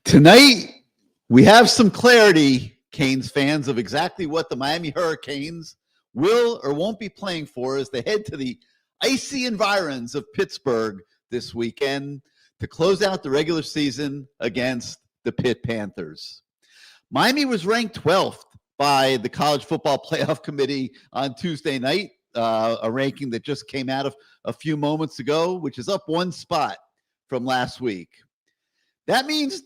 Tonight, we have some clarity, Canes fans, of exactly what the Miami Hurricanes will or won't be playing for as they head to the icy environs of Pittsburgh this weekend to close out the regular season against the Pitt Panthers. Miami was ranked 12th by the College Football Playoff Committee on Tuesday night, a ranking that just came out of a few moments ago, which is up one spot from last week. That means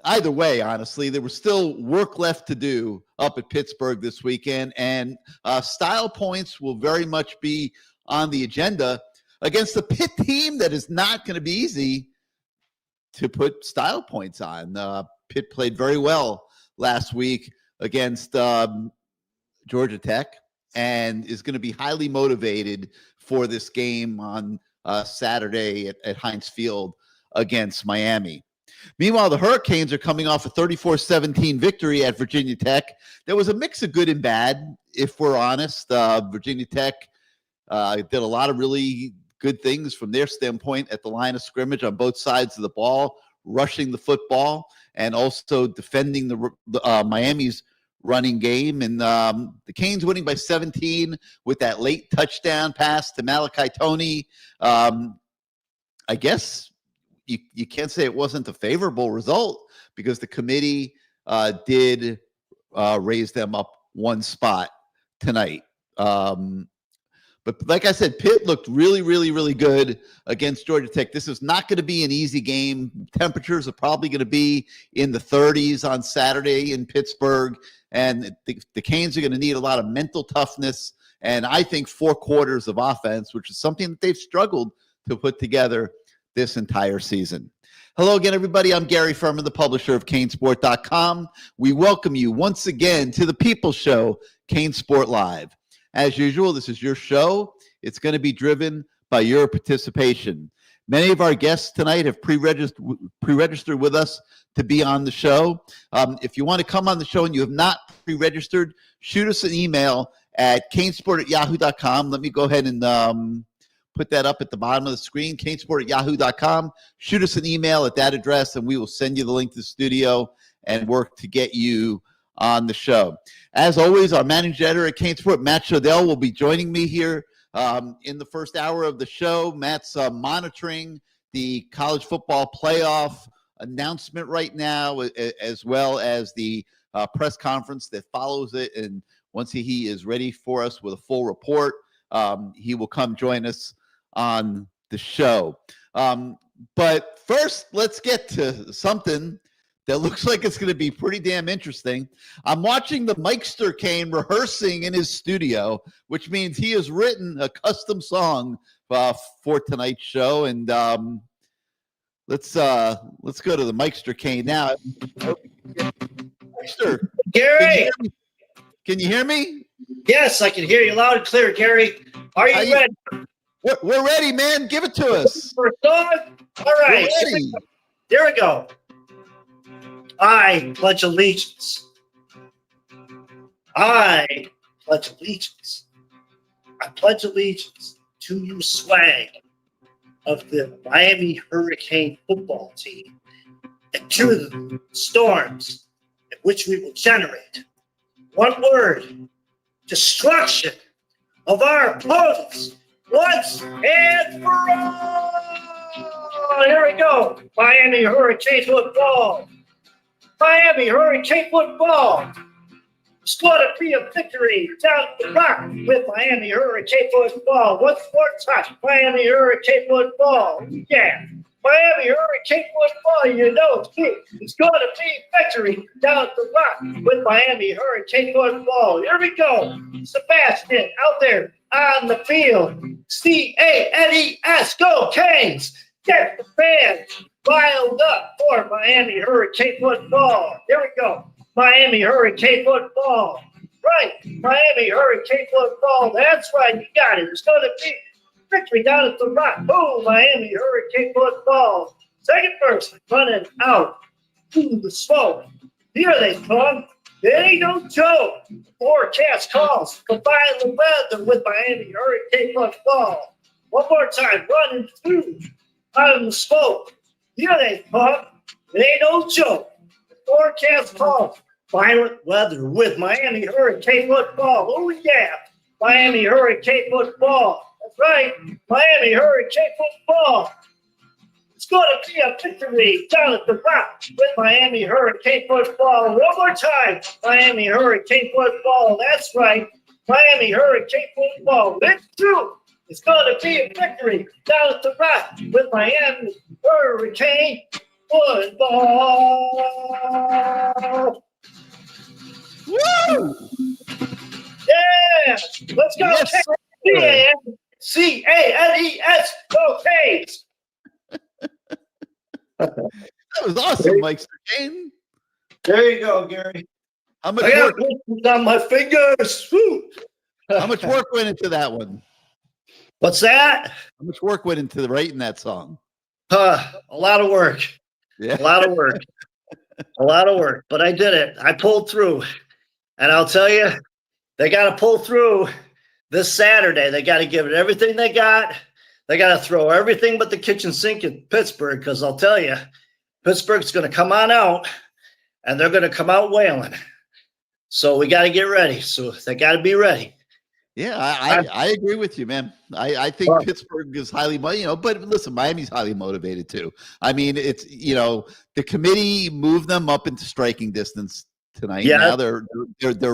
either way, honestly, there was still work left to do up at Pittsburgh this weekend, and style points will very much be on the agenda against the Pitt team that is not going to be easy to put style points on. Pitt played very well last week against Georgia Tech and is going to be highly motivated for this game on Saturday at Heinz Field against Miami. Meanwhile, the Hurricanes are coming off a 34-17 victory at Virginia Tech. There was a mix of good and bad, if we're honest. Virginia Tech did a lot of really good things from their standpoint at the line of scrimmage on both sides of the ball, rushing the football, and also defending the Miami's running game. And the Canes winning by 17 with that late touchdown pass to Malachi Toney. I guess you can't say it wasn't a favorable result because the committee did raise them up one spot tonight. But like I said, Pitt looked really, really, really good against Georgia Tech. This is not going to be an easy game. Temperatures are probably going to be in the 30s on Saturday in Pittsburgh, and the Canes are going to need a lot of mental toughness and I think 4 quarters of offense, which is something that they've struggled to put together this entire season. Hello again, everybody. I'm Gary Ferman, the publisher of CaneSport.com. We welcome you once again to the People's Show, CaneSport Live. As usual, this is your show. It's going to be driven by your participation. Many of our guests tonight have pre-registered with us to be on the show. If you want to come on the show and you have not pre-registered, shoot us an email at canesport@yahoo.com. Let me go ahead and put that up at the bottom of the screen, canesport@yahoo.com. Shoot us an email at that address, and we will send you the link to the studio and work to get you on the show. As always, our managing editor at CaneSport, Matt Shodell, will be joining me here in the first hour of the show. Matt's monitoring the college football playoff announcement right now, as well as the press conference that follows it. And once he is ready for us with a full report, he will come join us on the show. But first, let's get to something that looks like it's going to be pretty damn interesting. I'm watching the Mikester Kane rehearsing in his studio, which means he has written a custom song for tonight's show. And let's go to the Mikester Kane now. Mikester, Gary, can you hear me? Yes, I can hear you loud and clear, Gary. Are you ready? We're ready, man. Give it to us. For a song? All right. We're ready. Here we go. I pledge allegiance. I pledge allegiance. I pledge allegiance to your swag of the Miami Hurricane football team and to the storms in which we will generate. One word, destruction of our opponents once and for all. Here we go. Miami Hurricane football. Miami Hurricane football. It's going to be a victory down the rock with Miami Hurricane football. Once more time, Miami Hurricane football. Yeah, Miami Hurricane football. You know it's big. It's going to be victory down the rock with Miami Hurricane football. Here we go. Sebastian out there on the field. C-A-N-E-S. Go Canes. Get the fans riled up for Miami Hurricane football. Here we go. Miami Hurricane football. Right. Miami Hurricane football. That's right. You got it. It's going to be victory down at the rock. Boom. Miami Hurricane football. Second person running out to the smoke. Here they come. It ain't no joke. Forecast calls. Combine the weather with Miami Hurricane football. One more time. Running through out of the smoke. Here they come. It ain't no joke. The forecast calls violent weather with Miami Hurricane football. Oh, yeah. Miami Hurricane football. That's right. Miami Hurricane football. It's going to be a victory down at the rock with Miami Hurricane football. One more time. Miami Hurricane football. That's right. Miami Hurricane football. It's true. It's going to be a victory down at the rock with Miami Hurricane football. Woo! Yeah. Let's go. Yes, C-A-N-E-S. Go Canes. That was awesome, Mikester Kane. There you go, Gary. How much I got work? blisters on my fingers. Woo. How much work went into that one? What's that? How much work went into writing that song? A lot of work. Yeah. A lot of work. A lot of work. But I did it. I pulled through. And I'll tell you, they got to pull through this Saturday. They got to give it everything they got. They got to throw everything but the kitchen sink in Pittsburgh, because I'll tell you, Pittsburgh's going to come on out, and they're going to come out wailing. So we got to get ready. So they got to be ready. Yeah, I agree with you, man. I think Pittsburgh is highly, but listen, Miami's highly motivated too. I mean, it's, the committee moved them up into striking distance tonight. Yeah. Now they're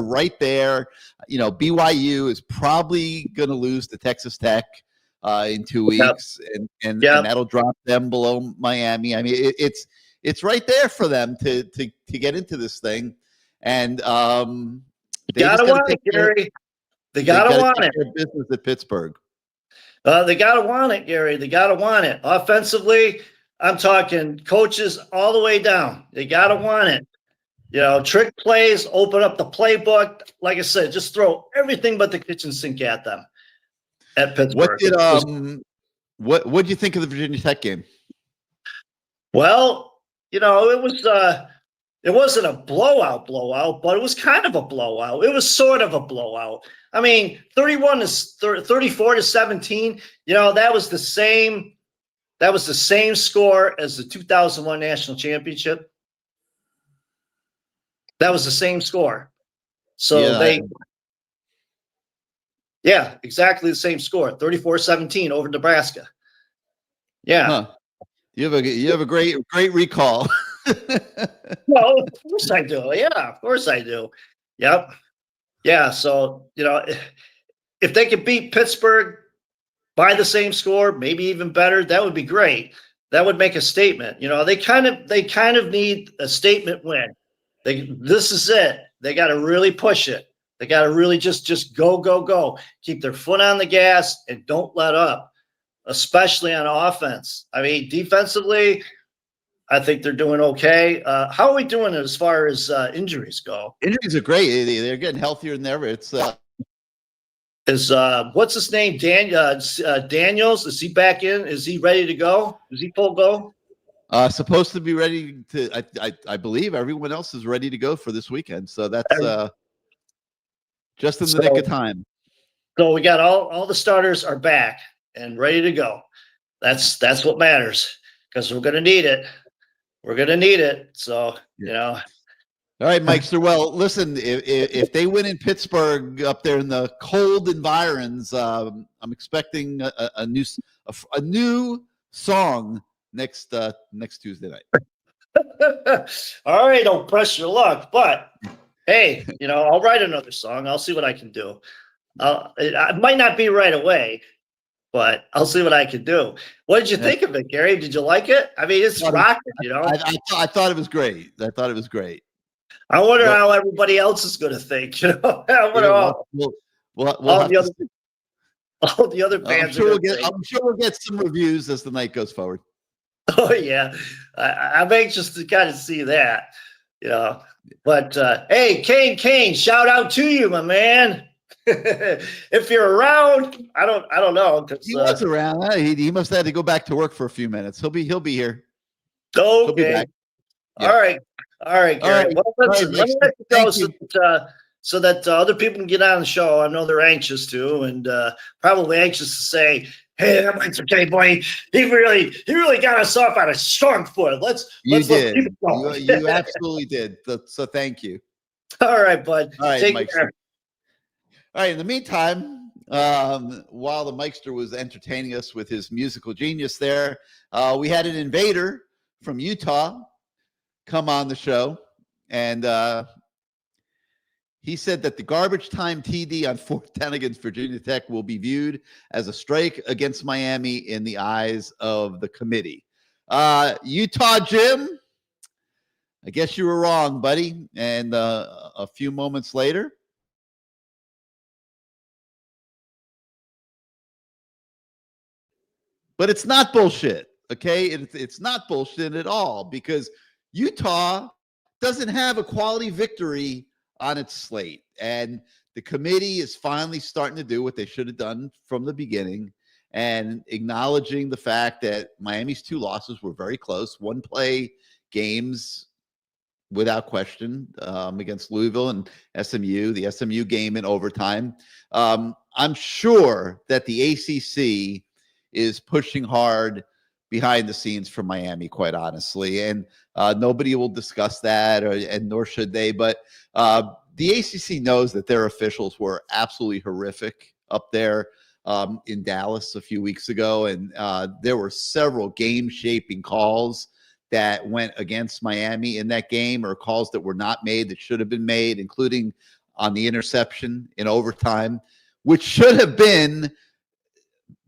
right there. BYU is probably going to lose to Texas Tech in 2 weeks, and that'll drop them below Miami. I mean, it's right there for them to get into this thing, and they gotta want it, Gary. They gotta want it. Business at Pittsburgh. They gotta want it, Gary. They gotta want it. Offensively, I'm talking coaches all the way down. They gotta want it. Trick plays, open up the playbook. Like I said, just throw everything but the kitchen sink at them. At Pittsburgh. What did you think of the Virginia Tech game? Well, it wasn't a blowout, but it was kind of a blowout. It was sort of a blowout. I mean, 34 to 17. That was the same score as the 2001 national championship. That was the same score. So exactly the same score, 34-17 over Nebraska. Yeah. Huh. You have a great recall. Well, of course I do. Yeah, of course I do. Yep. Yeah. So, if they could beat Pittsburgh by the same score, maybe even better, that would be great. That would make a statement. They kind of need a statement win. This is it. They got to really push it. They got to really just go. Keep their foot on the gas and don't let up, especially on offense. I mean, defensively, I think they're doing okay. How are we doing as far as injuries go? Injuries are great. They're getting healthier than ever. It's what's his name? Daniels. Is he back in? Is he ready to go? Is he full go? Supposed to be ready to. I believe everyone else is ready to go for this weekend. So that's just in the nick of time. So we got all the starters are back and ready to go. That's what matters, because we're going to need it. We're going to need it. So, All right, Mikester. Well, listen, if they win in Pittsburgh up there in the cold environs, I'm expecting a new song next Tuesday night. All right, don't press your luck, but hey, I'll write another song. I'll see what I can do. It might not be right away, but I'll see what I can do. What did you think of it, Gary? Did you like it? I mean, it's rocking, I thought it was great. I wonder how everybody else is going to think. We'll all the other fans. I'm sure we'll get some reviews as the night goes forward. Oh yeah, I'm anxious to kind of see that. But hey, Kane, shout out to you, my man. If you're around, I don't know. He was around. He must have had to go back to work for a few minutes. He'll be here. Okay. He'll be back. Yeah. All right, Gary. Right. Well, listen, let me let you go so that other people can get on the show. I know they're anxious to, and probably anxious to say, Hey, that Mikester Kane boy, he really got us off on a strong foot. Let's keep did. it going. You absolutely did. So thank you. All right, bud. All right, Take Mike. care. All right. In the meantime, while the Mikester was entertaining us with his musical genius there, we had an invader from Utah come on the show, and he said that the garbage time TD on 4th down against Virginia Tech will be viewed as a strike against Miami in the eyes of the committee. Utah Jim, I guess you were wrong, buddy. And a few moments later, but it's not bullshit, okay? It's not bullshit at all because Utah doesn't have a quality victory on its slate. And the committee is finally starting to do what they should have done from the beginning and acknowledging the fact that Miami's 2 losses were very close, one play games without question against Louisville and SMU, the SMU game in overtime. I'm sure that the ACC is pushing hard behind the scenes for Miami, quite honestly. And nobody will discuss that, and nor should they. But the ACC knows that their officials were absolutely horrific up there in Dallas a few weeks ago. And there were several game-shaping calls that went against Miami in that game, or calls that were not made that should have been made, including on the interception in overtime, which should have been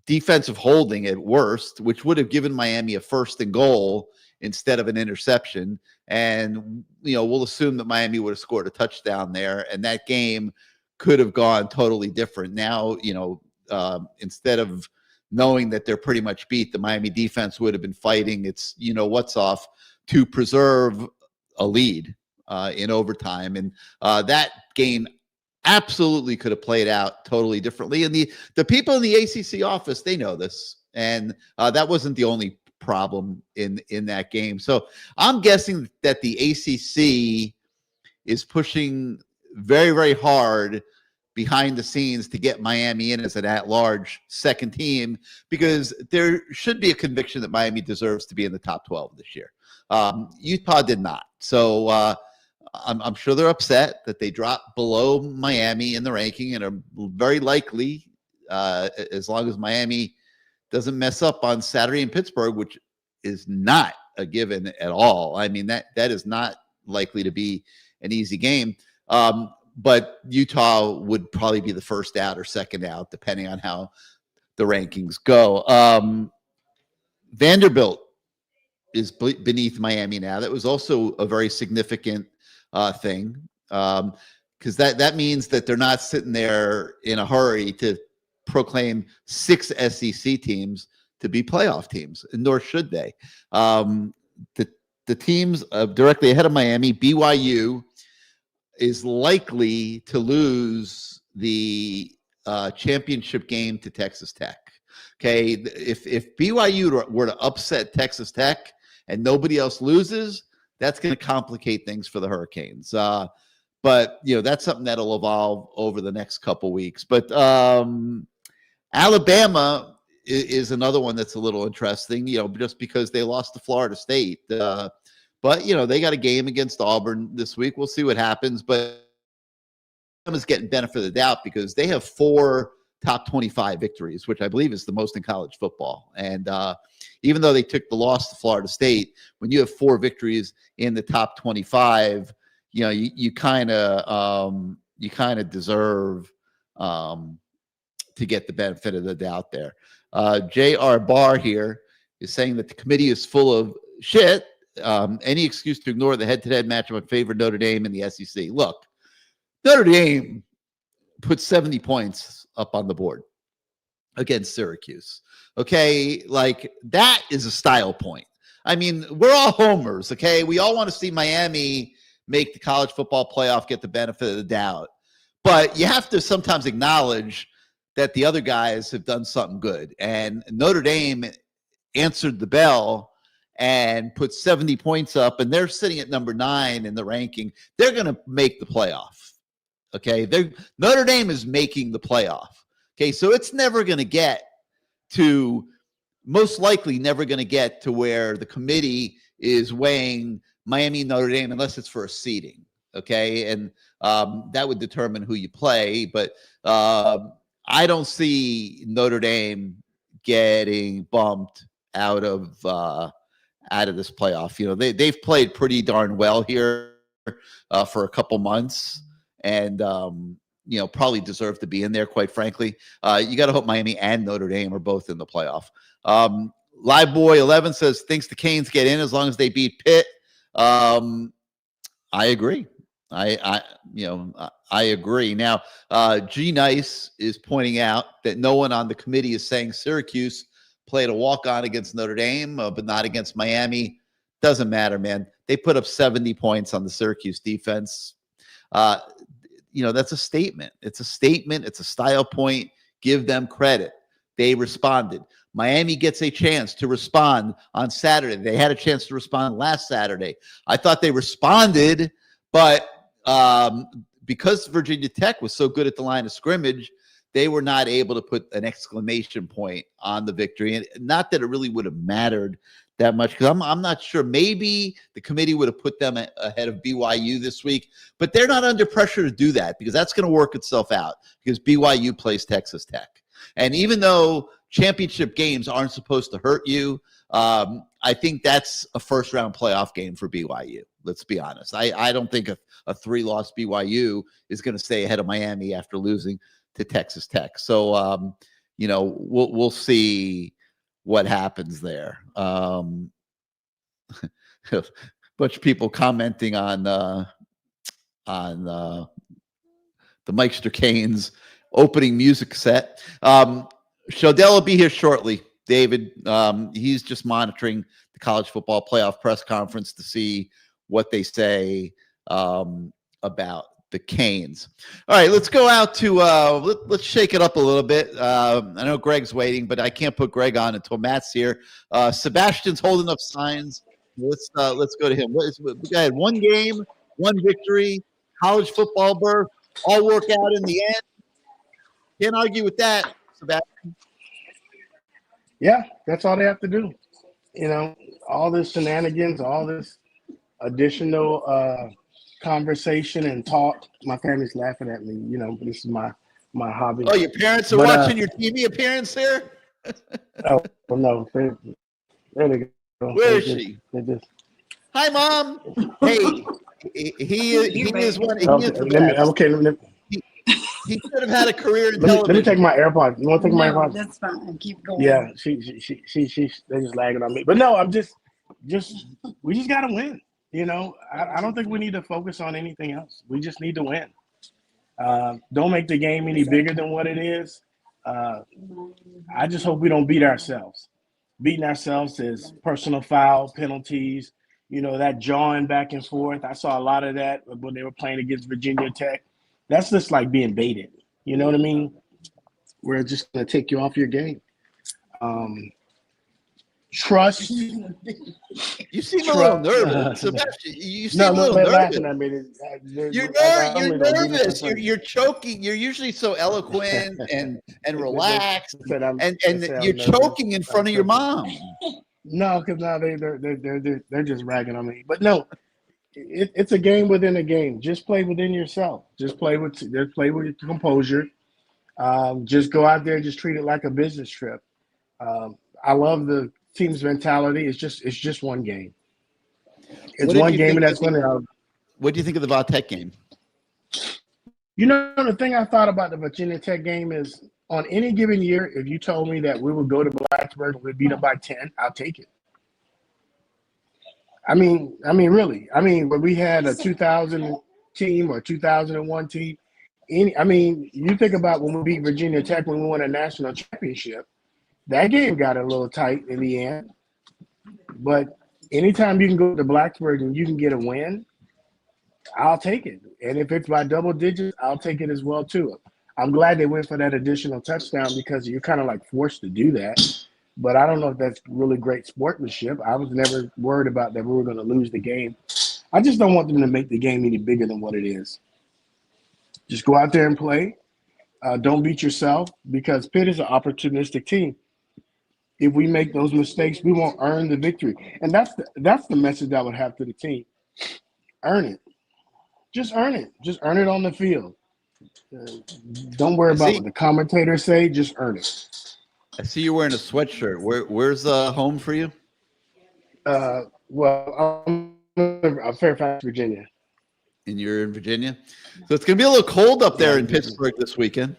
defensive holding at worst, which would have given Miami a 1st and goal instead of an interception. And, we'll assume that Miami would have scored a touchdown there, and that game could have gone totally different. Now, instead of knowing that they're pretty much beat, the Miami defense would have been fighting its what's off to preserve a lead in overtime. And that game absolutely could have played out totally differently. And the people in the ACC office, they know this. And that wasn't the only problem in that game. So I'm guessing that the ACC is pushing very, very hard behind the scenes to get Miami in as an at-large second team, because there should be a conviction that Miami deserves to be in the top 12 this year. Utah did not. So I'm sure they're upset that they dropped below Miami in the ranking, and are very likely, as long as Miami doesn't mess up on Saturday in Pittsburgh, which is not a given at all. I mean, that is not likely to be an easy game. But Utah would probably be the first out or second out, depending on how the rankings go. Vanderbilt is beneath Miami now. That was also a very significant thing, because that means that they're not sitting there in a hurry to proclaim 6 SEC teams to be playoff teams, and nor should they. The teams directly ahead of Miami, BYU, is likely to lose the championship game to Texas Tech. Okay, if BYU were to upset Texas Tech and nobody else loses, that's going to complicate things for the Hurricanes. But that's something that'll evolve over the next couple weeks. But Alabama is another one that's a little interesting. Just because they lost to Florida State. But they got a game against Auburn this week. We'll see what happens. But is getting benefit of the doubt because they have 4 top 25 victories, which I believe is the most in college football. And even though they took the loss to Florida State, when you have 4 victories in the top 25, you kind of deserve to get the benefit of the doubt there. J.R. Barr here is saying that the committee is full of shit. Any excuse to ignore the head-to-head matchup in favor of Notre Dame in the SEC. Look, Notre Dame put 70 points up on the board against Syracuse. Okay, like that is a style point. I mean, we're all homers, okay? We all want to see Miami make the college football playoff, get the benefit of the doubt. But you have to sometimes acknowledge that the other guys have done something good. And Notre Dame answered the bell and put 70 points up, and they're sitting at number 9 in the ranking. They're going to make the playoff. Okay, Notre Dame is making the playoff. Okay, so it's never going to get to most likely never going to get to where the committee is weighing Miami Notre Dame unless it's for a seeding. Okay. And that would determine who you play. But I don't see Notre Dame getting bumped out of this playoff. You know, they've played pretty darn well here for a couple months, and you know, probably deserve to be in there, quite frankly. You got to hope Miami and Notre Dame are both in the playoff. Live Boy 11 says thinks the Canes get in as long as they beat Pitt. I agree. I agree. Now, G Nice is pointing out that no one on the committee is saying Syracuse played a walk-on against Notre Dame, but not against Miami. Doesn't matter, man. They put up 70 points on the Syracuse defense. You know, that's a statement. It's a statement. It's a style point. Give them credit. They responded. Miami gets a chance to respond on Saturday. They had a chance to respond last Saturday. I thought they responded, but because Virginia Tech was so good at the line of scrimmage, they were not able to put an exclamation point on the victory. And not that it really would have mattered that much, because I'm not sure. Maybe the committee would have put them ahead of BYU this week, but they're not under pressure to do that because that's going to work itself out because BYU plays Texas Tech. And even though championship games aren't supposed to hurt you, I think that's a first-round playoff game for BYU. Let's be honest. I don't think a 3-loss BYU is going to stay ahead of Miami after losing to Texas Tech. So, you know, we'll see what happens there. A bunch of people commenting on the Mikester Kane's opening music set. Shodell will be here shortly, David. He's just monitoring the college football playoff press conference to see what they say about the Canes. All right, let's go out to let's shake it up a little bit. I know Greg's waiting, but I can't put Greg on until Matt's here. Sebastian's holding up signs. Let's go to him. Go ahead. One game, one victory, college football berth, all work out in the end. Can't argue with that, Sebastian. Yeah, that's all they have to do. You know, all this shenanigans, all this additional conversation and talk. My family's laughing at me. You know, this is my hobby. Oh, your parents are watching your TV appearance here? Oh no, there they go. Where is she? Hi, Mom. Hey, he is one. He could have had a career in television. Let me take my AirPods. You want to take my AirPods? That's fine. Keep going. Yeah, they're just lagging on me. But no, we just got to win. You know, I don't think we need to focus on anything else. We just need to win. Don't make the game any bigger than what it is. I just hope we don't beat ourselves. Beating ourselves is personal foul, penalties, you know, that jawing back and forth. I saw a lot of that when they were playing against Virginia Tech. That's just like being baited. You know what I mean? We're just going to take you off your game. Trust. You seem a little nervous, Sebastian. You seem a little nervous. You're nervous. You're choking. You're usually so eloquent and relaxed, and you're choking in front of your mom. No, because now they're just ragging on me. But no, it's a game within a game. Just play within yourself. Just play with composure. Just go out there. Just treat it like a business trip. I love the team's mentality. It's just one game. It's one game, and that's going to. What do you think of the Va Tech game? You know, the thing I thought about the Virginia Tech game is, on any given year, if you told me that we would go to Blacksburg and we'd beat them by 10, I'll take it. I mean, really. I mean, but we had a 2000 team or 2001 team. You think about when we beat Virginia Tech when we won a national championship. That game got a little tight in the end. But anytime you can go to Blacksburg and you can get a win, I'll take it. And if it's by double digits, I'll take it as well, too. I'm glad they went for that additional touchdown because you're kind of like forced to do that. But I don't know if that's really great sportsmanship. I was never worried about that we were going to lose the game. I just don't want them to make the game any bigger than what it is. Just go out there and play. Don't beat yourself because Pitt is an opportunistic team. if we make those mistakes, we won't earn the victory. And that's the message I would have to the team. Earn it. Just earn it. Just earn it on the field. Don't worry about what the commentators say. Just earn it. I see you wearing a sweatshirt. Where's home for you? Well, I'm in Fairfax, Virginia. And you're in Virginia? So it's going to be a little cold up there in Pittsburgh this weekend.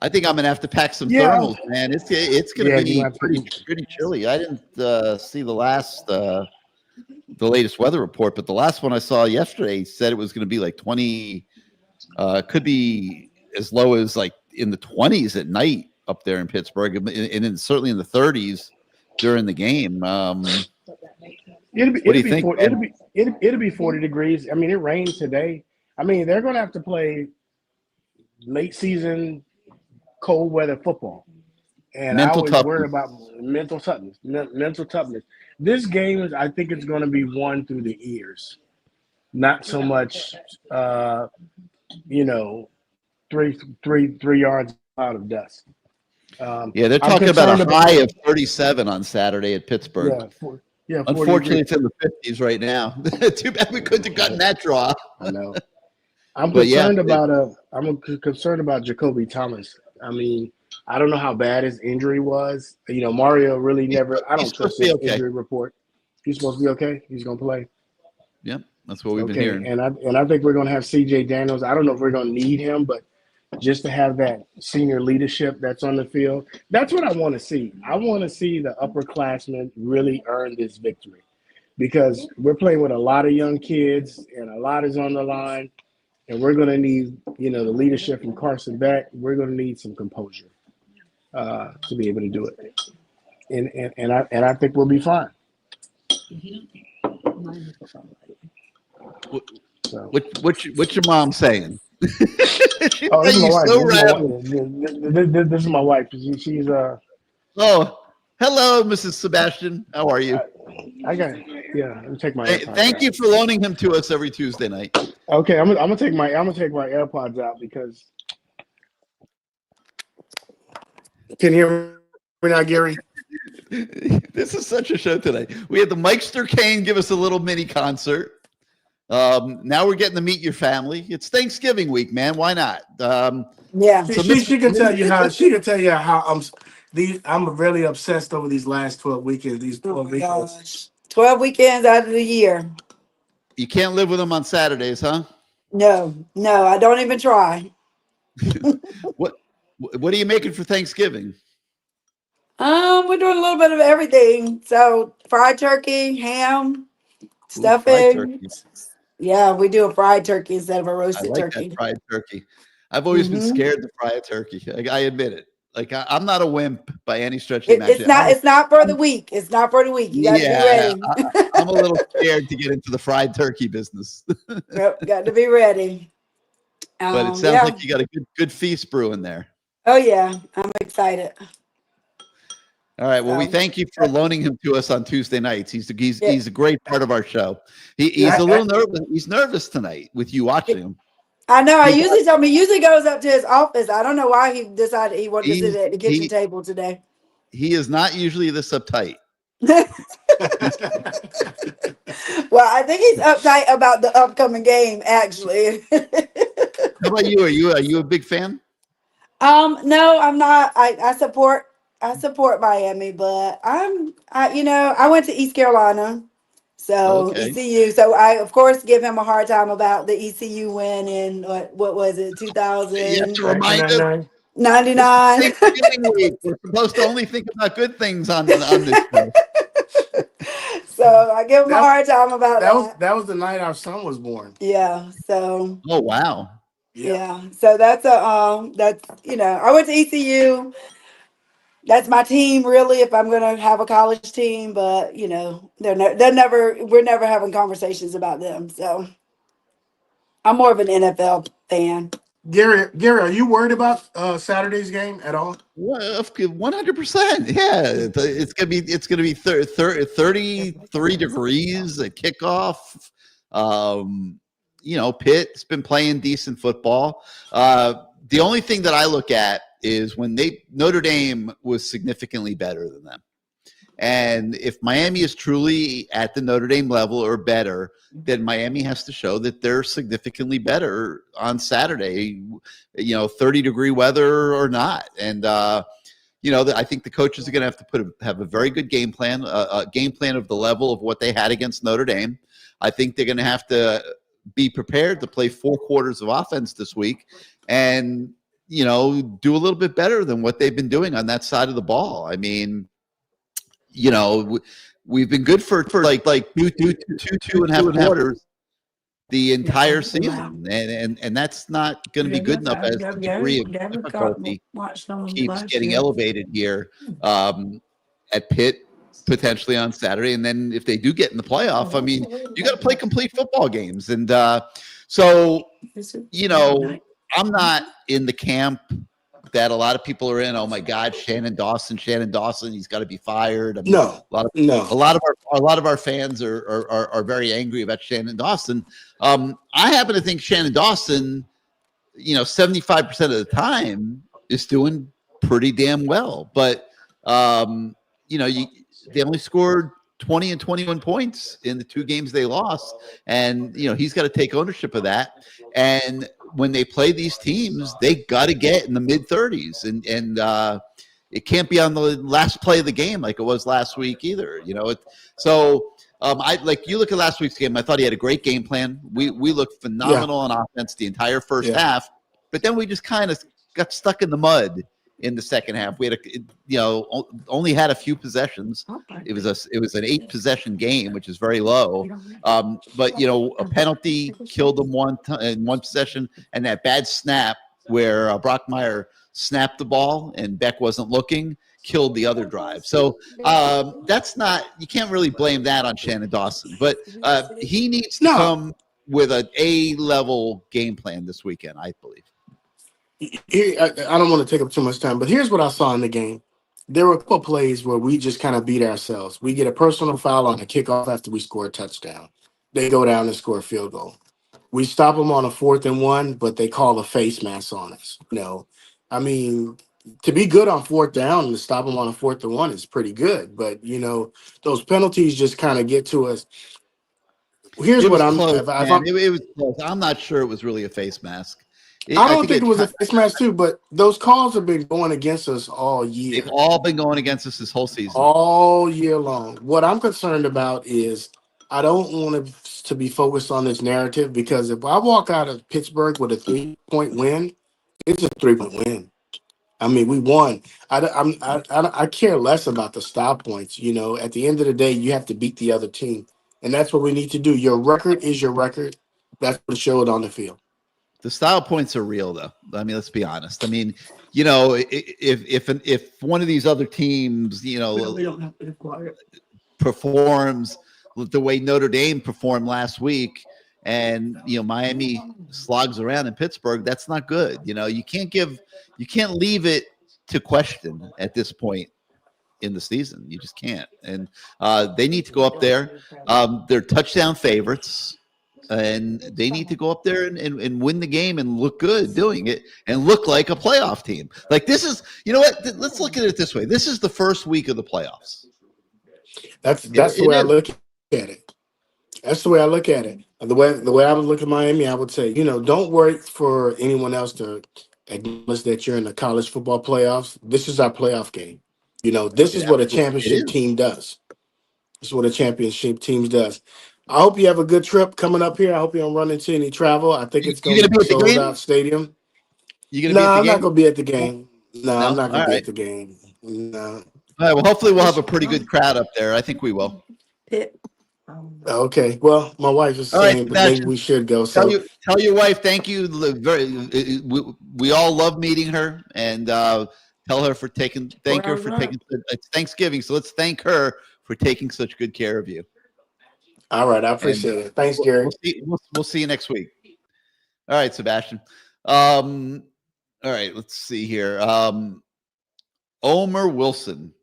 I think I'm going to have to pack some thermals, man. It's going to be pretty chilly. I didn't see the latest weather report, but the last one I saw yesterday said it was going to be like 20, could be as low as like in the 20s at night up there in Pittsburgh, and then certainly in the 30s during the game. What do you think? It'll be 40 degrees. I mean, it rained today. I mean, they're going to have to play late season cold weather football, and I always worry about mental toughness. This game I think it's going to be won through the ears, not so much, 3 yards out of dust. They're talking about a high of 37 on Saturday at Pittsburgh. Unfortunately, it's in the 50s right now. Too bad we couldn't have gotten that draw. I know. I'm concerned about Jacoby Thomas. I mean, I don't know how bad his injury was. Mario really never. I don't trust his injury report. He's supposed to be okay. He's going to play. Yep, that's what we've been hearing. And I think we're going to have C.J. Daniels. I don't know if we're going to need him, but just to have that senior leadership that's on the field, that's what I want to see. I want to see the upperclassmen really earn this victory, because we're playing with a lot of young kids and a lot is on the line. And we're going to need, the leadership from Carson Beck. We're going to need some composure to be able to do it. And I think we'll be fine. What's your mom saying? This is my wife. This is my wife. She's Oh, hello, Mrs. Sebastian. How are you? Let me take my AirPods thank out. you for loaning him to us every Tuesday night. Okay, I'm gonna take my AirPods out because can you hear me now, Gary? This is such a show today. We had the Mikester Kane give us a little mini concert. Now we're getting to meet your family. It's Thanksgiving week, man. Why not? She can tell you how I'm really obsessed over these last 12 weekends. These 12 weekends. Gosh. 12 weekends out of the year. You can't live with them on Saturdays, huh? No, I don't even try. What are you making for Thanksgiving? We're doing a little bit of everything. So fried turkey, ham, stuffing. Yeah, we do a fried turkey instead of a roasted turkey. That fried turkey. I've always been scared to fry a turkey. I admit it. Like I'm not a wimp by any stretch of the imagination. It's not for the week. It's not for the week. You got to be ready. I'm a little scared to get into the fried turkey business. Yep, got to be ready. But it sounds like you got a good feast brewing there. Oh yeah, I'm excited. All right. Well, we thank you for loaning him to us on Tuesday nights. He's a great part of our show. He's a little nervous. He's nervous tonight with you watching him. I know. He usually goes up to his office. I don't know why he decided he wanted to sit at the kitchen table today. He is not usually this uptight. Well, I think he's uptight about the upcoming game, actually. How about you? Are you a big fan? No, I'm not. I support Miami, but I went to East Carolina. So ECU. So I of course give him a hard time about the ECU win in what was it, 2099? We're supposed to only think about good things on this show. So I give him a hard time about that. That was the night our son was born. Yeah. So. Oh wow. Yeah. So that's I went to ECU. That's my team, really, if I'm going to have a college team. But, we're never having conversations about them. So I'm more of an NFL fan. Gary, are you worried about Saturday's game at all? 100%. Yeah, it's gonna be 33 degrees at kickoff. Pitt's been playing decent football. The only thing that I look at is when Notre Dame was significantly better than them. And if Miami is truly at the Notre Dame level or better, then Miami has to show that they're significantly better on Saturday, 30-degree weather or not. And, I think the coaches are going to have to have a very good game plan, a game plan of the level of what they had against Notre Dame. I think they're going to have to be prepared to play 4 quarters of offense this week and, do a little bit better than what they've been doing on that side of the ball. I mean, we've been good for like two and a half quarters the entire season, and that's not going to be good enough as the degree of difficulty keeps getting elevated here at Pitt potentially on Saturday. And then if they do get in the playoff, I mean, you got to play complete football games. And so, I'm not in the camp that a lot of people are in. Oh my God, Shannon Dawson, he's got to be fired. I mean, a lot of our fans are very angry about Shannon Dawson. I happen to think Shannon Dawson, 75% of the time is doing pretty damn well. But they only scored 20 and 21 points in the 2 games they lost, and he's got to take ownership of that. And when they play these teams, they got to get in the mid-30s, and it can't be on the last play of the game like it was last week either. I like you look at last week's game. I thought he had a great game plan. We looked phenomenal on offense the entire first half, but then we just kind of got stuck in the mud in the second half. We had only had a few possessions. It was an 8-possession game, which is very low. But a penalty killed them in one possession, and that bad snap where Brockmeyer snapped the ball and Beck wasn't looking killed the other drive. So that's not, you can't really blame that on Shannon Dawson, but he needs to come with an A-level game plan this weekend, I believe. I don't want to take up too much time, but here's what I saw in the game. There were a couple plays where we just kind of beat ourselves. We get a personal foul on a kickoff after we score a touchdown. They go down and score a field goal. We stop them on a 4th and 1, but they call a face mask on us. I mean, to be good on 4th down and to stop them on a 4th and 1 is pretty good. But, those penalties just kind of get to us. Here's what I'm close, it was close. I'm not sure it was really a face mask. I don't think it was a face mask too, but those calls have been going against us all year. They've all been going against us this whole season. All year long. What I'm concerned about is I don't want us to be focused on this narrative, because if I walk out of Pittsburgh with a 3-point win, it's a 3-point win. I mean, we won. I care less about the stop points. At the end of the day, you have to beat the other team, and that's what we need to do. Your record is your record. That's what showed on the field. The style points are real, though. I mean, let's be honest. I mean, if one of these other teams, performs the way Notre Dame performed last week, and Miami slogs around in Pittsburgh, that's not good. You can't leave it to question at this point in the season. You just can't. And they need to go up there. They're touchdown favorites. And they need to go up there and win the game and look good doing it and look like a playoff team. Like, this is, let's look at it this way. This is the first week of the playoffs. That's the way I look at it. That's the way I look at it. The way I would look at Miami, I would say, don't worry for anyone else to acknowledge that you're in the college football playoffs. This is our playoff game. This is what a championship team does. This is what a championship team does. I hope you have a good trip coming up here. I hope you don't run into any travel. I think it's going to be a sold out stadium. I'm not going to be at the game. No, I'm not going to be at the game. No. All right. Well, hopefully we'll have a pretty good crowd up there. I think we will. Okay. Well, my wife is saying maybe we should go. So tell your wife thank you. We all love meeting her, and tell her for taking. Thank her for taking. It's Thanksgiving, so let's thank her for taking such good care of you. All right, I appreciate it. Thanks, Gary. We'll see you next week. All right, Sebastian. All right, let's see here. Omer Wilson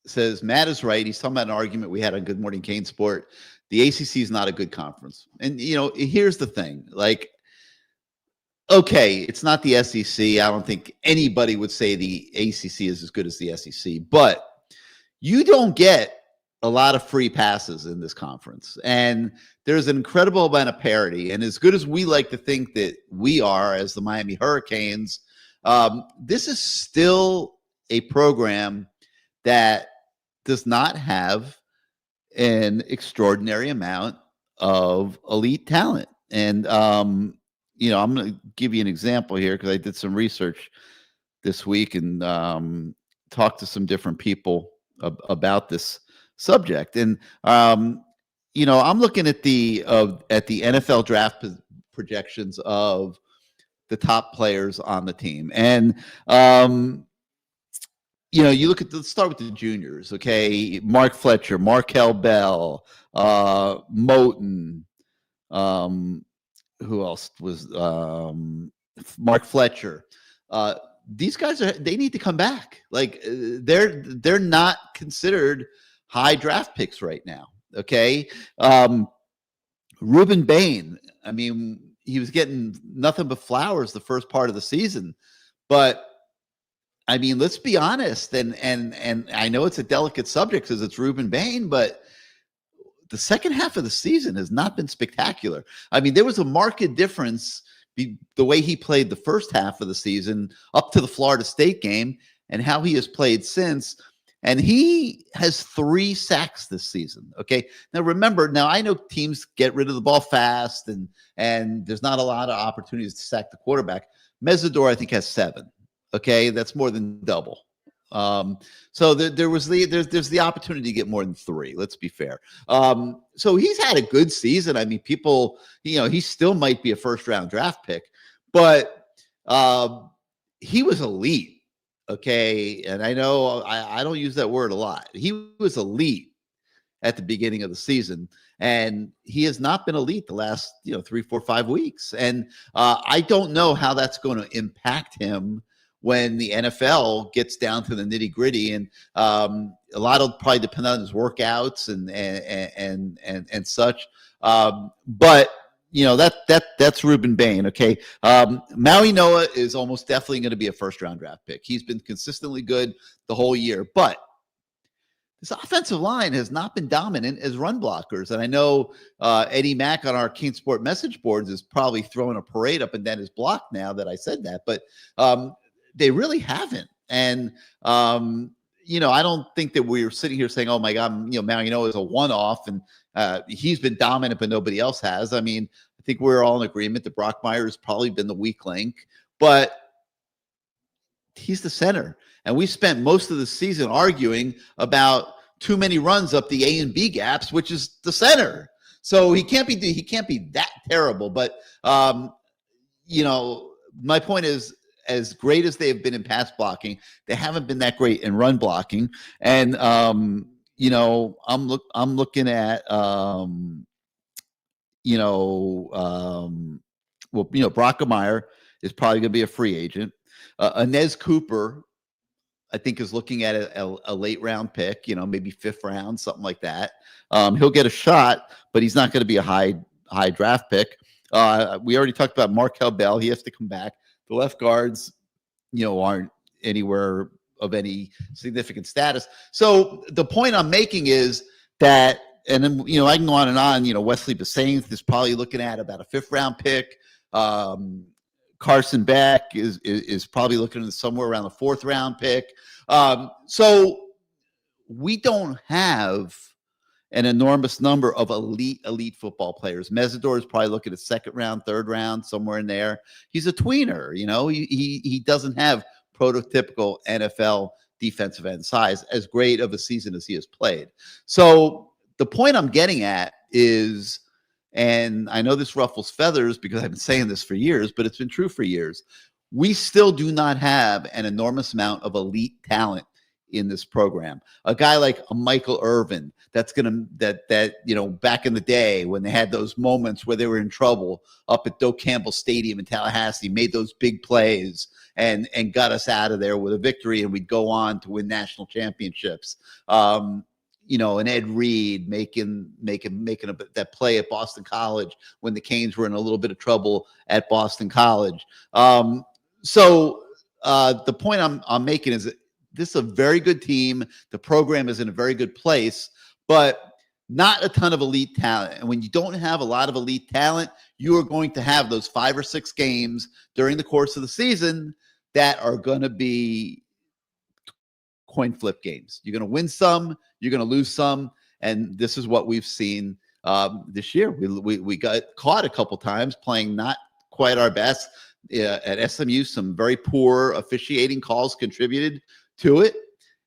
says Matt is right. He's talking about an argument we had on Good Morning CaneSport. The ACC is not a good conference, and here's the thing: like, okay, it's not the SEC. I don't think anybody would say the ACC is as good as the SEC, but you don't get a lot of free passes in this conference. And there's an incredible amount of parity. And as good as we like to think that we are as the Miami Hurricanes, this is still a program that does not have an extraordinary amount of elite talent. And, you know, I'm going to give you an example here because I did some research this week and talked to some different people about this subject. And, you know, I'm looking at the NFL draft projections of the top players on the team. And, you know, you look at let's start with the juniors. Okay. Mark Fletcher, Markel Bell, Moten, who else was Mark Fletcher. These guys they need to come back. Like they're not considered high draft picks right now. Okay. Ruben Bain, I mean, he was getting nothing but flowers the first part of the season, but I mean, let's be honest, and I know it's a delicate subject because it's Ruben Bain, but the second half of the season has not been spectacular. I mean, there was a marked difference the way he played the first half of the season up to the Florida State game and how he has played since. And he has 3 sacks this season. Okay. Now remember, I know teams get rid of the ball fast and there's not a lot of opportunities to sack the quarterback. Mesidor, I think, has 7. Okay. That's more than double. So there's the opportunity to get more than 3. Let's be fair. So he's had a good season. I mean, people, you know, he still might be a first-round draft pick, but he was elite. Okay, and I know I don't use that word a lot. He was elite at the beginning of the season, and he has not been elite the last 3, 4, 5 weeks. And I don't know how that's going to impact him when the NFL gets down to the nitty gritty, and a lot will probably depend on his workouts and such. But that's Ruben Bain. Okay, Maui Noah is almost definitely going to be a first-round draft pick. He's been consistently good the whole year, but this offensive line has not been dominant as run blockers. And I know Eddie Mack on our CaneSport message boards is probably throwing a parade up and down his block now that I said that, but they really haven't. And, I don't think that we're sitting here saying, oh my God, Maui Noah is a one-off and he's been dominant, but nobody else has. I mean, I think we're all in agreement that Brockmeyer has probably been the weak link, but he's the center. And we spent most of the season arguing about too many runs up the A and B gaps, which is the center. So he can't be that terrible. But, my point is, as great as they have been in pass blocking, they haven't been that great in run blocking. And, I'm looking at, Brockemeyer is probably going to be a free agent. Inez Cooper, I think, is looking at a late round pick, maybe 5th round, something like that. He'll get a shot, but he's not going to be a high draft pick. We already talked about Markel Bell. He has to come back. The left guards, aren't anywhere of any significant status. So the point I'm making is that, and then, I can go on and on, Wesley Basains is probably looking at about a 5th round pick. Carson Beck is probably looking at somewhere around the 4th round pick. So we don't have an enormous number of elite football players. Mesidor is probably looking at 2nd round, 3rd round, somewhere in there. He's a tweener, he doesn't have prototypical NFL defensive end size, as great of a season as he has played. So the point I'm getting at is, and I know this ruffles feathers because I've been saying this for years, but it's been true for years. We still do not have an enormous amount of elite talent in this program. A guy like a Michael Irvin, back in the day when they had those moments where they were in trouble up at Doak Campbell Stadium in Tallahassee, made those big plays and got us out of there with a victory, and we'd go on to win national championships. an Ed Reed making that play at Boston College when the Canes were in a little bit of trouble at Boston College. So the point I'm making is that this is a very good team. The program is in a very good place, but not a ton of elite talent. And when you don't have a lot of elite talent, you are going to have those 5 or 6 games during the course of the season that are going to be coin flip games. You're going to win some, you're going to lose some. And this is what we've seen this year. We got caught a couple times playing not quite our best. At SMU, some very poor officiating calls contributed to it.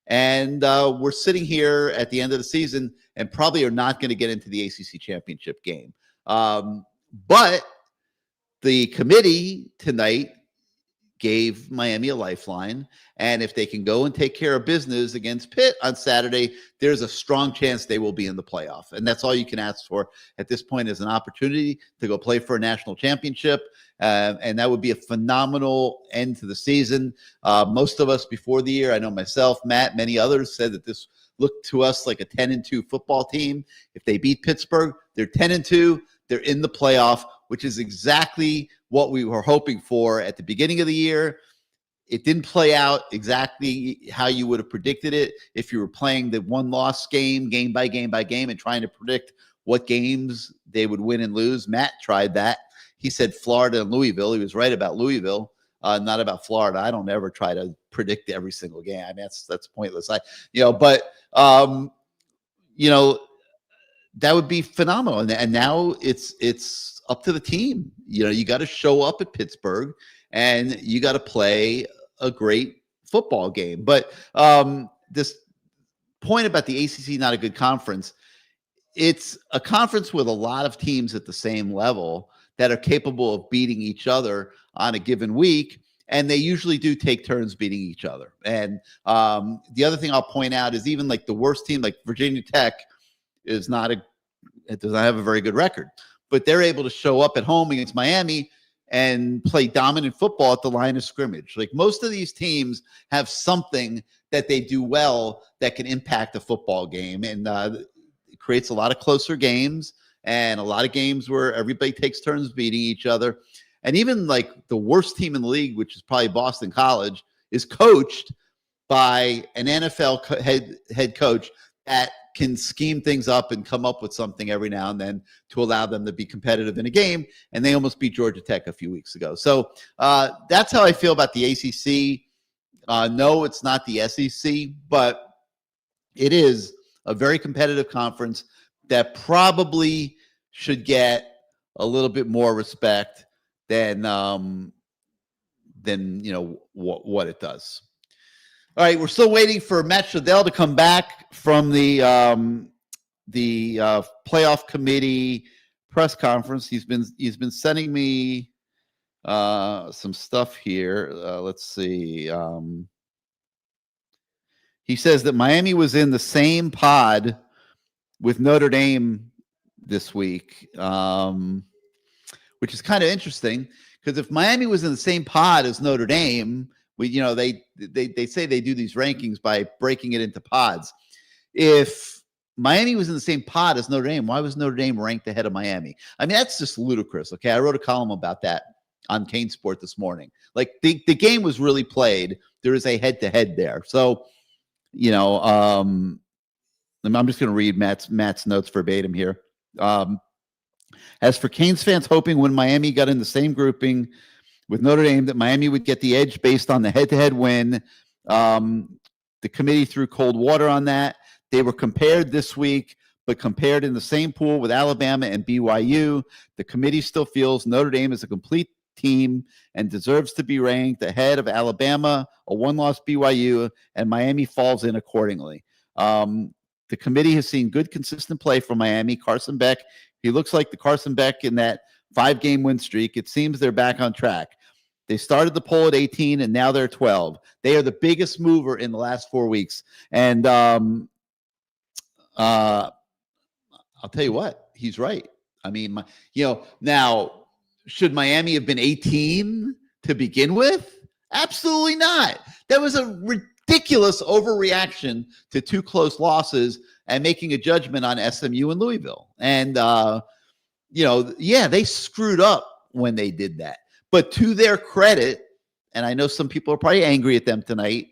And we're sitting here at the end of the season and probably are not going to get into the ACC championship game. But the committee tonight gave Miami a lifeline. And if they can go and take care of business against Pitt on Saturday, there's a strong chance they will be in the playoff. And that's all you can ask for at this point, is an opportunity to go play for a national championship. And that would be a phenomenal end to the season. Most of us before the year, I know myself, Matt, many others, said that this looked to us like a 10-2 football team. If they beat Pittsburgh, they're 10-2. They're in the playoff, which is exactly what we were hoping for at the beginning of the year. It didn't play out exactly how you would have predicted it if you were playing the one-loss game by game, and trying to predict what games they would win and lose. Matt tried that. He said Florida and Louisville. He was right about Louisville, not about Florida. I don't ever try to predict every single game. I mean, that's pointless. That would be phenomenal. And now it's up to the team. You got to show up at Pittsburgh and you got to play a great football game. But this point about the ACC not a good conference, it's a conference with a lot of teams at the same level that are capable of beating each other on a given week. And they usually do take turns beating each other. And the other thing I'll point out is even like the worst team, like Virginia Tech, it does not have a very good record, but they're able to show up at home against Miami and play dominant football at the line of scrimmage. Like most of these teams have something that they do well that can impact a football game. And it creates a lot of closer games and a lot of games where everybody takes turns beating each other. And even like the worst team in the league, which is probably Boston College, is coached by an NFL head coach that can scheme things up and come up with something every now and then to allow them to be competitive in a game. And they almost beat Georgia Tech a few weeks ago. So that's how I feel about the ACC. No, it's not the SEC, but it is a very competitive conference that probably should get a little bit more respect than what it does. All right, we're still waiting for Matt Shodell to come back from the playoff committee press conference. He's been sending me some stuff here. Let's see. He says that Miami was in the same pod with Notre Dame this week, which is kind of interesting because if Miami was in the same pod as Notre Dame, they say they do these rankings by breaking it into pods. If Miami was in the same pod as Notre Dame, why was Notre Dame ranked ahead of Miami? I mean, that's just ludicrous. Okay, I wrote a column about that on CaneSport this morning. Like the game was really played. There is a head-to-head there. So, I'm just going to read Matt's notes verbatim here. As for Canes fans hoping when Miami got in the same grouping with Notre Dame that Miami would get the edge based on the head-to-head win, the committee threw cold water on that. They were compared this week, but compared in the same pool with Alabama and BYU. The committee still feels Notre Dame is a complete team and deserves to be ranked ahead of Alabama, a one-loss BYU, and Miami falls in accordingly. The committee has seen good, consistent play from Miami. Carson Beck, he looks like the Carson Beck in that 5-game win streak. It seems they're back on track. They started the poll at 18, and now they're 12. They are the biggest mover in the last 4 weeks. And I'll tell you what, he's right. I mean, now, should Miami have been 18 to begin with? Absolutely not. That was a ridiculous overreaction to 2 close losses and making a judgment on SMU and Louisville. And, they screwed up when they did that. But to their credit, and I know some people are probably angry at them tonight,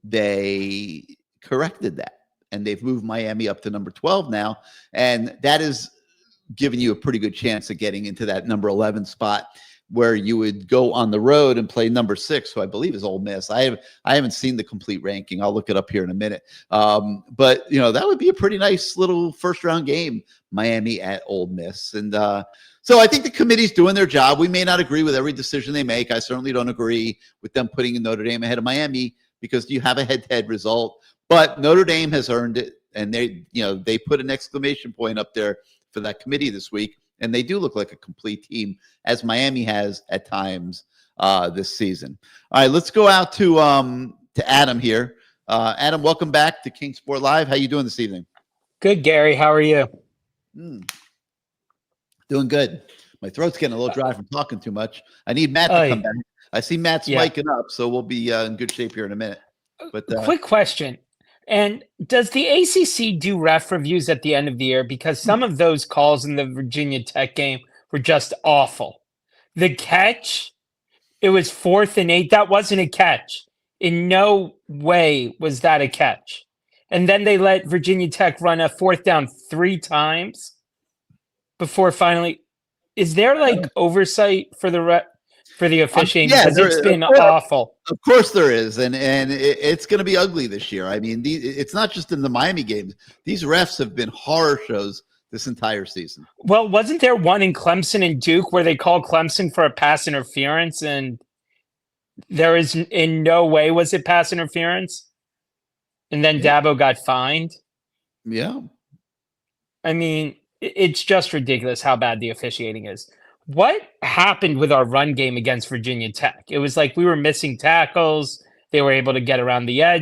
they corrected that. And they've moved Miami up to number 12 now. And that is giving you a pretty good chance of getting into that number 11 spot, where you would go on the road and play number 6, who I believe is Ole Miss. I haven't seen the complete ranking. I'll look it up here in a minute. But that would be a pretty nice little first round game, Miami at Ole Miss. And so I think the committee's doing their job. We may not agree with every decision they make. I certainly don't agree with them putting in Notre Dame ahead of Miami, because you have a head-to-head result. But Notre Dame has earned it, and they put an exclamation point up there for that committee this week. And they do look like a complete team, as Miami has at times this season. All right, let's go out to Adam here. Adam, welcome back to CaneSport Live. How you doing this evening? Good, Gary. How are you? Doing good. My throat's getting a little dry from talking too much. I need Matt to come back. I see Matt's miking up, so we'll be in good shape here in a minute. But quick question. And does the ACC do ref reviews at the end of the year? Because some of those calls in the Virginia Tech game were just awful. The catch, it was 4th and 8. That wasn't a catch. In no way was that a catch. And then they let Virginia Tech run a 4th down 3 times before finally. Is there oversight for the officiating? Because it's been awful. Of course there is, and it's going to be ugly this year. I mean, it's not just in the Miami games. These refs have been horror shows this entire season. Well, wasn't there one in Clemson and Duke where they called Clemson for a pass interference, and there is in no way was it pass interference? And then Dabo got fined? Yeah. I mean, it's just ridiculous how bad the officiating is. What happened with our run game against Virginia Tech? It was like we were missing tackles. They were able to get around the I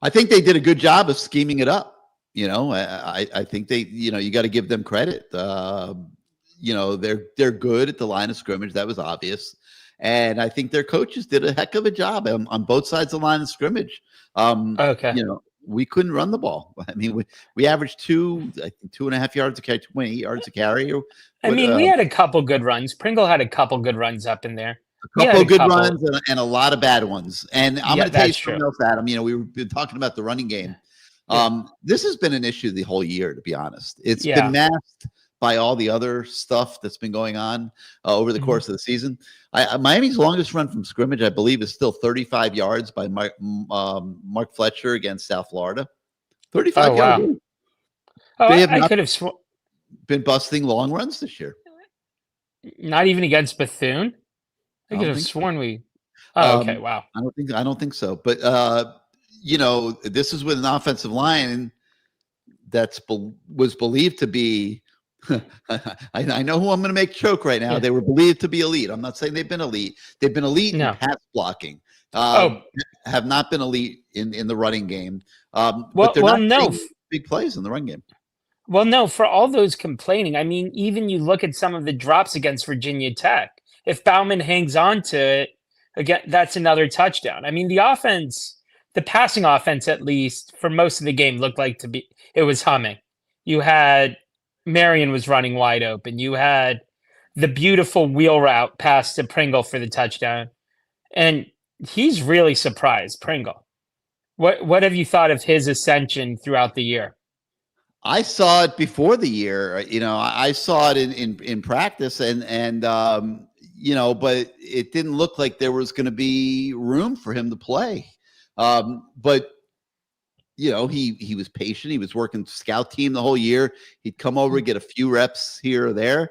think they did a good job of scheming it up. I think they, you got to give them credit. They're good at the line of scrimmage. That was obvious. And I think their coaches did a heck of a job on both sides of the line of scrimmage. Okay. We couldn't run the ball. I mean, we averaged 2.5 yards a carry, 28 yards a carry. We had a couple good runs. Pringle had a couple good runs up in there. A couple good runs and a lot of bad ones. And I'm going to tell you something else, Adam. We've been talking about the running game. This has been an issue the whole year, to be honest. It's been masked by all the other stuff that's been going on over the course of the season. Miami's longest run from scrimmage, I believe, is still 35 yards by Mark Fletcher against South Florida. 35 yards. Wow. I could have been busting long runs this year. Not even against Bethune? I could have sworn we. Oh, okay. Wow. I don't think so. But this is with an offensive line that was believed to be. I know who I'm going to make choke right now. Yeah. They were believed to be elite. I'm not saying they've been elite. They've been elite in pass blocking. Have not been elite in the running game. But they're not big plays in the run game. Well, no, for all those complaining, I mean, even you look at some of the drops against Virginia Tech. If Bauman hangs on to it, again, that's another touchdown. I mean, the offense, the passing offense, at least for most of the game, looked like it was humming. You had Marion was running wide open. You had the beautiful wheel route pass to Pringle for the touchdown. And he's really surprised, Pringle. What have you thought of his ascension throughout the year? I saw it before the year. I saw it in practice and but it didn't look like there was going to be room for him to play. But he was patient. He was working scout team the whole year. He'd come over, get a few reps here or there.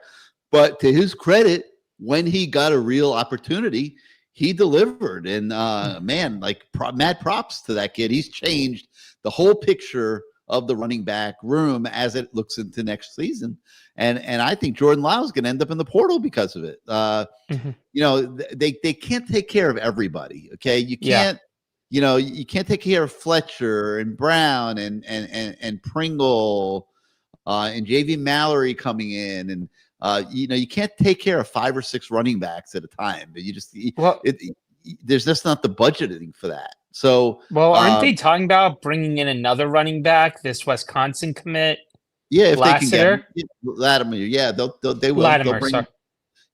But to his credit, when he got a real opportunity, he delivered. And mad props to that kid. He's changed the whole picture of the running back room as it looks into next season. And I think Jordan Lyle is going to end up in the portal because of it. They can't take care of everybody. Okay. You can't. You can't take care of Fletcher and Brown and Pringle and JV Mallory coming in. And, you can't take care of 5 or 6 running backs at a time. There's just not the budgeting for that. So, Well, aren't they talking about bringing in another running back? This Wisconsin commit, yeah, if they can get him, Lassiter? Latimer, yeah, they will. They'll Latimer, bring sorry. him.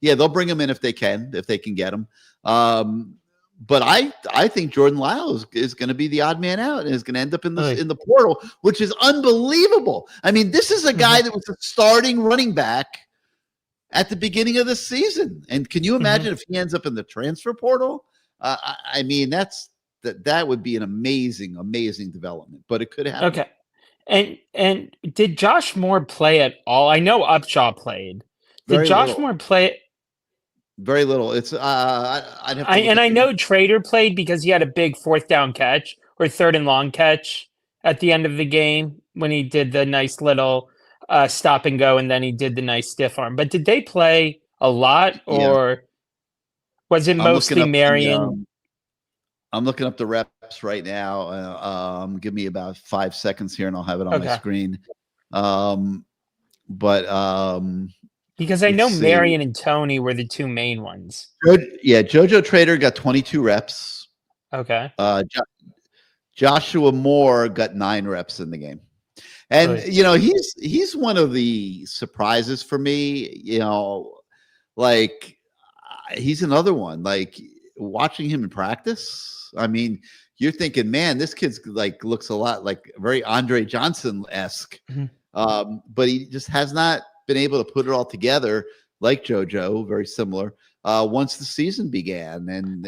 Yeah, they'll bring him in if they can get him. But I think Jordan Lyles is going to be the odd man out and is going to end up in the portal, which is unbelievable. I mean, this is a guy that was a starting running back at the beginning of the season, and can you imagine if he ends up in the transfer portal? I mean, that would be an amazing development, but it could happen. Okay. And did Josh Moore play at all? I know Upshaw played. Did Josh Moore play? Very little. It's I'd have to I know Trader played because he had a big 4th down catch or 3rd and long catch at the end of the game when he did the nice little stop and go, and then he did the nice stiff arm. But did they play a lot, or was it mostly Marion? I'm looking up the reps right now. Give me about 5 seconds here, and I'll have it on my screen. Because I know Marion and Tony were the 2 main ones. Yeah, JoJo Trader got 22 reps. Okay. Joshua Moore got 9 reps in the game. And he's one of the surprises for me, like he's another one. Like watching him in practice, I mean, you're thinking, man, this kid's like looks a lot like very Andre Johnson-esque. But he just has not been able to put it all together like JoJo, very similar, once the season began. And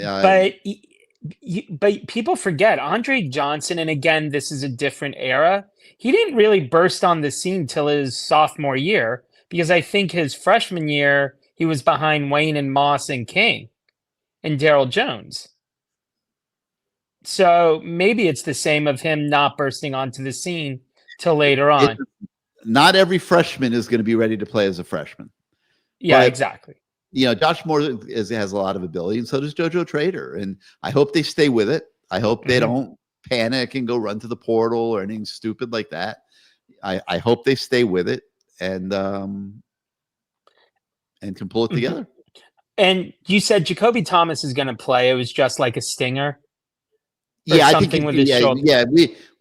but people forget Andre Johnson, and again, this is a different era. He didn't really burst on the scene till his sophomore year, because I think his freshman year he was behind Wayne and Moss and King and Daryl Jones. So maybe it's the same of him not bursting onto the scene till later on. Not every freshman is going to be ready to play as a freshman. Yeah, but, exactly. Josh Moore has a lot of ability, and so does JoJo Trader. And I hope they stay with it. I hope they don't panic and go run to the portal or anything stupid like that. I hope they stay with it and can pull it together. And you said Jacoby Thomas is going to play. It was just like a stinger. Yeah, I think with his shoulder. Yeah,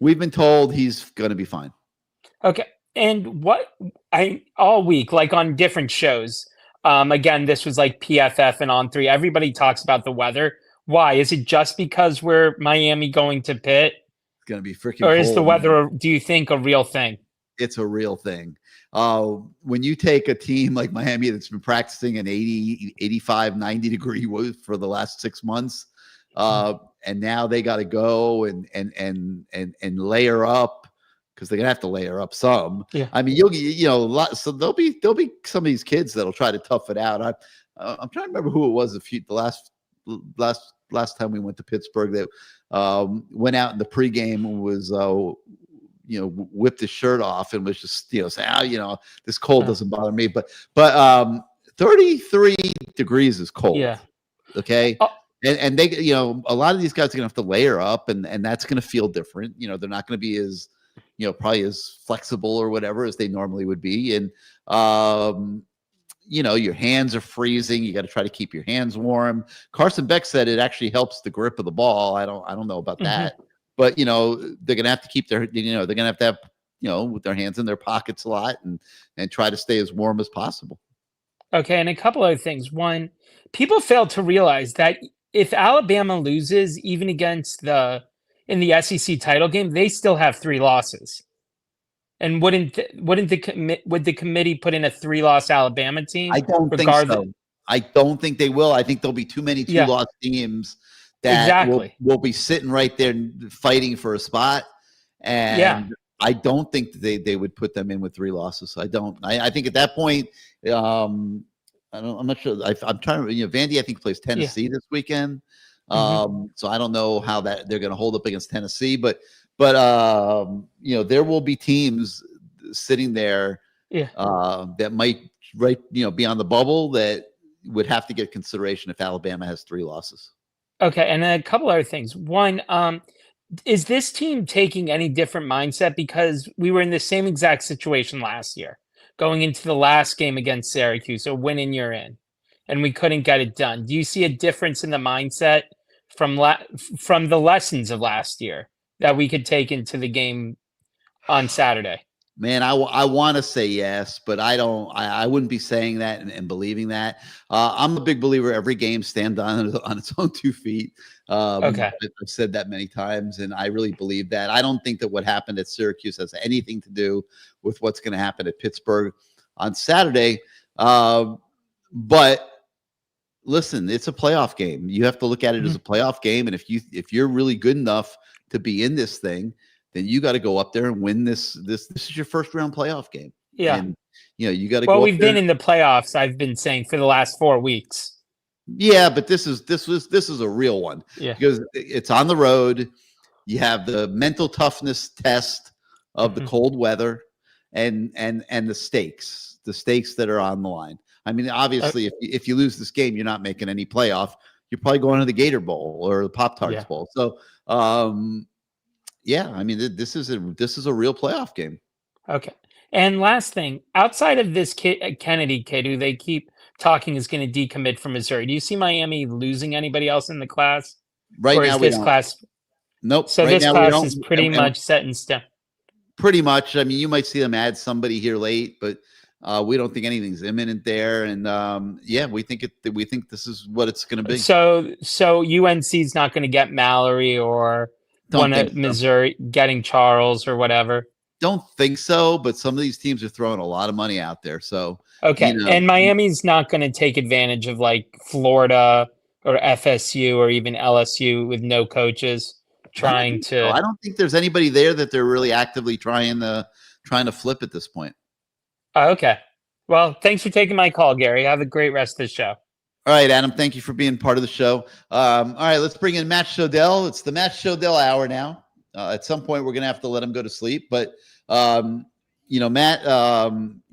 we've been told he's going to be fine. Okay. And all week, like on different shows, again, this was like PFF and On3. Everybody talks about the weather. Why? Is it just because we're Miami going to Pitt? It's going to be freaking Or cold, is the weather, do you think, a real thing? It's a real thing. When you take a team like Miami that's been practicing an 80, 85, 90 degree for the last 6 months, and now they got to go and layer up, because they're gonna have to layer up some. Yeah. I mean, so there'll be some of these kids that'll try to tough it out. I'm trying to remember who it was. The last time we went to Pittsburgh that went out in the pregame and was whipped his shirt off and was just saying, this cold doesn't bother me, but 33 degrees is cold. Yeah. Okay. And they a lot of these guys are gonna have to layer up, and that's gonna feel different. They're not gonna be as probably as flexible or whatever as they normally would be. And, your hands are freezing. You got to try to keep your hands warm. Carson Beck said it actually helps the grip of the ball. I don't know about that, but they're going to have to keep they're going to have, with their hands in their pockets a lot and try to stay as warm as possible. Okay. And a couple other things. One, people fail to realize that if Alabama loses, even against in the SEC title game, they still have 3 losses. And would the committee put in a 3-loss Alabama team? I don't think so. I don't think they will. I think there'll be too many 2-loss teams that will be sitting right there fighting for a spot. And I don't think they would put them in with 3 losses. I don't. I think at that point, I'm not sure. I'm trying to. Vandy, I think, plays Tennessee this weekend. So I don't know how that they're going to hold up against Tennessee, but there will be teams sitting there that might be on the bubble that would have to get consideration if Alabama has 3 losses. Okay, and a couple other things. One, is this team taking any different mindset, because we were in the same exact situation last year, going into the last game against Syracuse, so win and you're in, and we couldn't get it done. Do you see a difference in the mindset from the lessons of last year that we could take into the game on Saturday? Man, I want to say yes, but I don't. I wouldn't be saying that and believing that. I'm a big believer every game stands on its own 2 feet. Okay. I've said that many times, and I really believe that. I don't think that what happened at Syracuse has anything to do with what's going to happen at Pittsburgh on Saturday. But listen, it's a playoff game. You have to look at it as a playoff game, and if you're really good enough to be in this thing, then you got to go up there and win this. This is your first round playoff game. Yeah. And, you got to Well, go. we've been in the playoffs, I've been saying, for the last 4 weeks. Yeah, but this is a real one. Yeah. Because it's on the road. You have the mental toughness test of the cold weather and the stakes that are on the line. I mean, obviously, if you lose this game, you're not making any playoff. You're probably going to the Gator Bowl or the Pop-Tarts Bowl. So, yeah, I mean, this is a real playoff game. Okay. And last thing, outside of this Kennedy kid who they keep talking is going to decommit from Missouri, do you see Miami losing anybody else in the class? Right or now, is we this don't. class? Nope. So right this now, class is pretty much set in stone. Pretty much. I mean, you might see them add somebody here late, but we don't think anything's imminent there. And yeah, we think this is what it's going to be. So UNC's not going to get Mallory or one at Missouri getting Charles or whatever. Don't think so, but some of these teams are throwing a lot of money out there. So okay, and Miami's not going to take advantage of like Florida or FSU or even LSU with no coaches trying to. I don't think there's anybody there that they're really actively trying to flip at this point. Okay, well, thanks for taking my call, Gary. Have a great rest of the show. All right, Adam, thank you for being part of the show. All right, let's bring in Matt Shodell. It's the Matt Shodell hour now. At some point, we're going to have to let him go to sleep. But, Matt,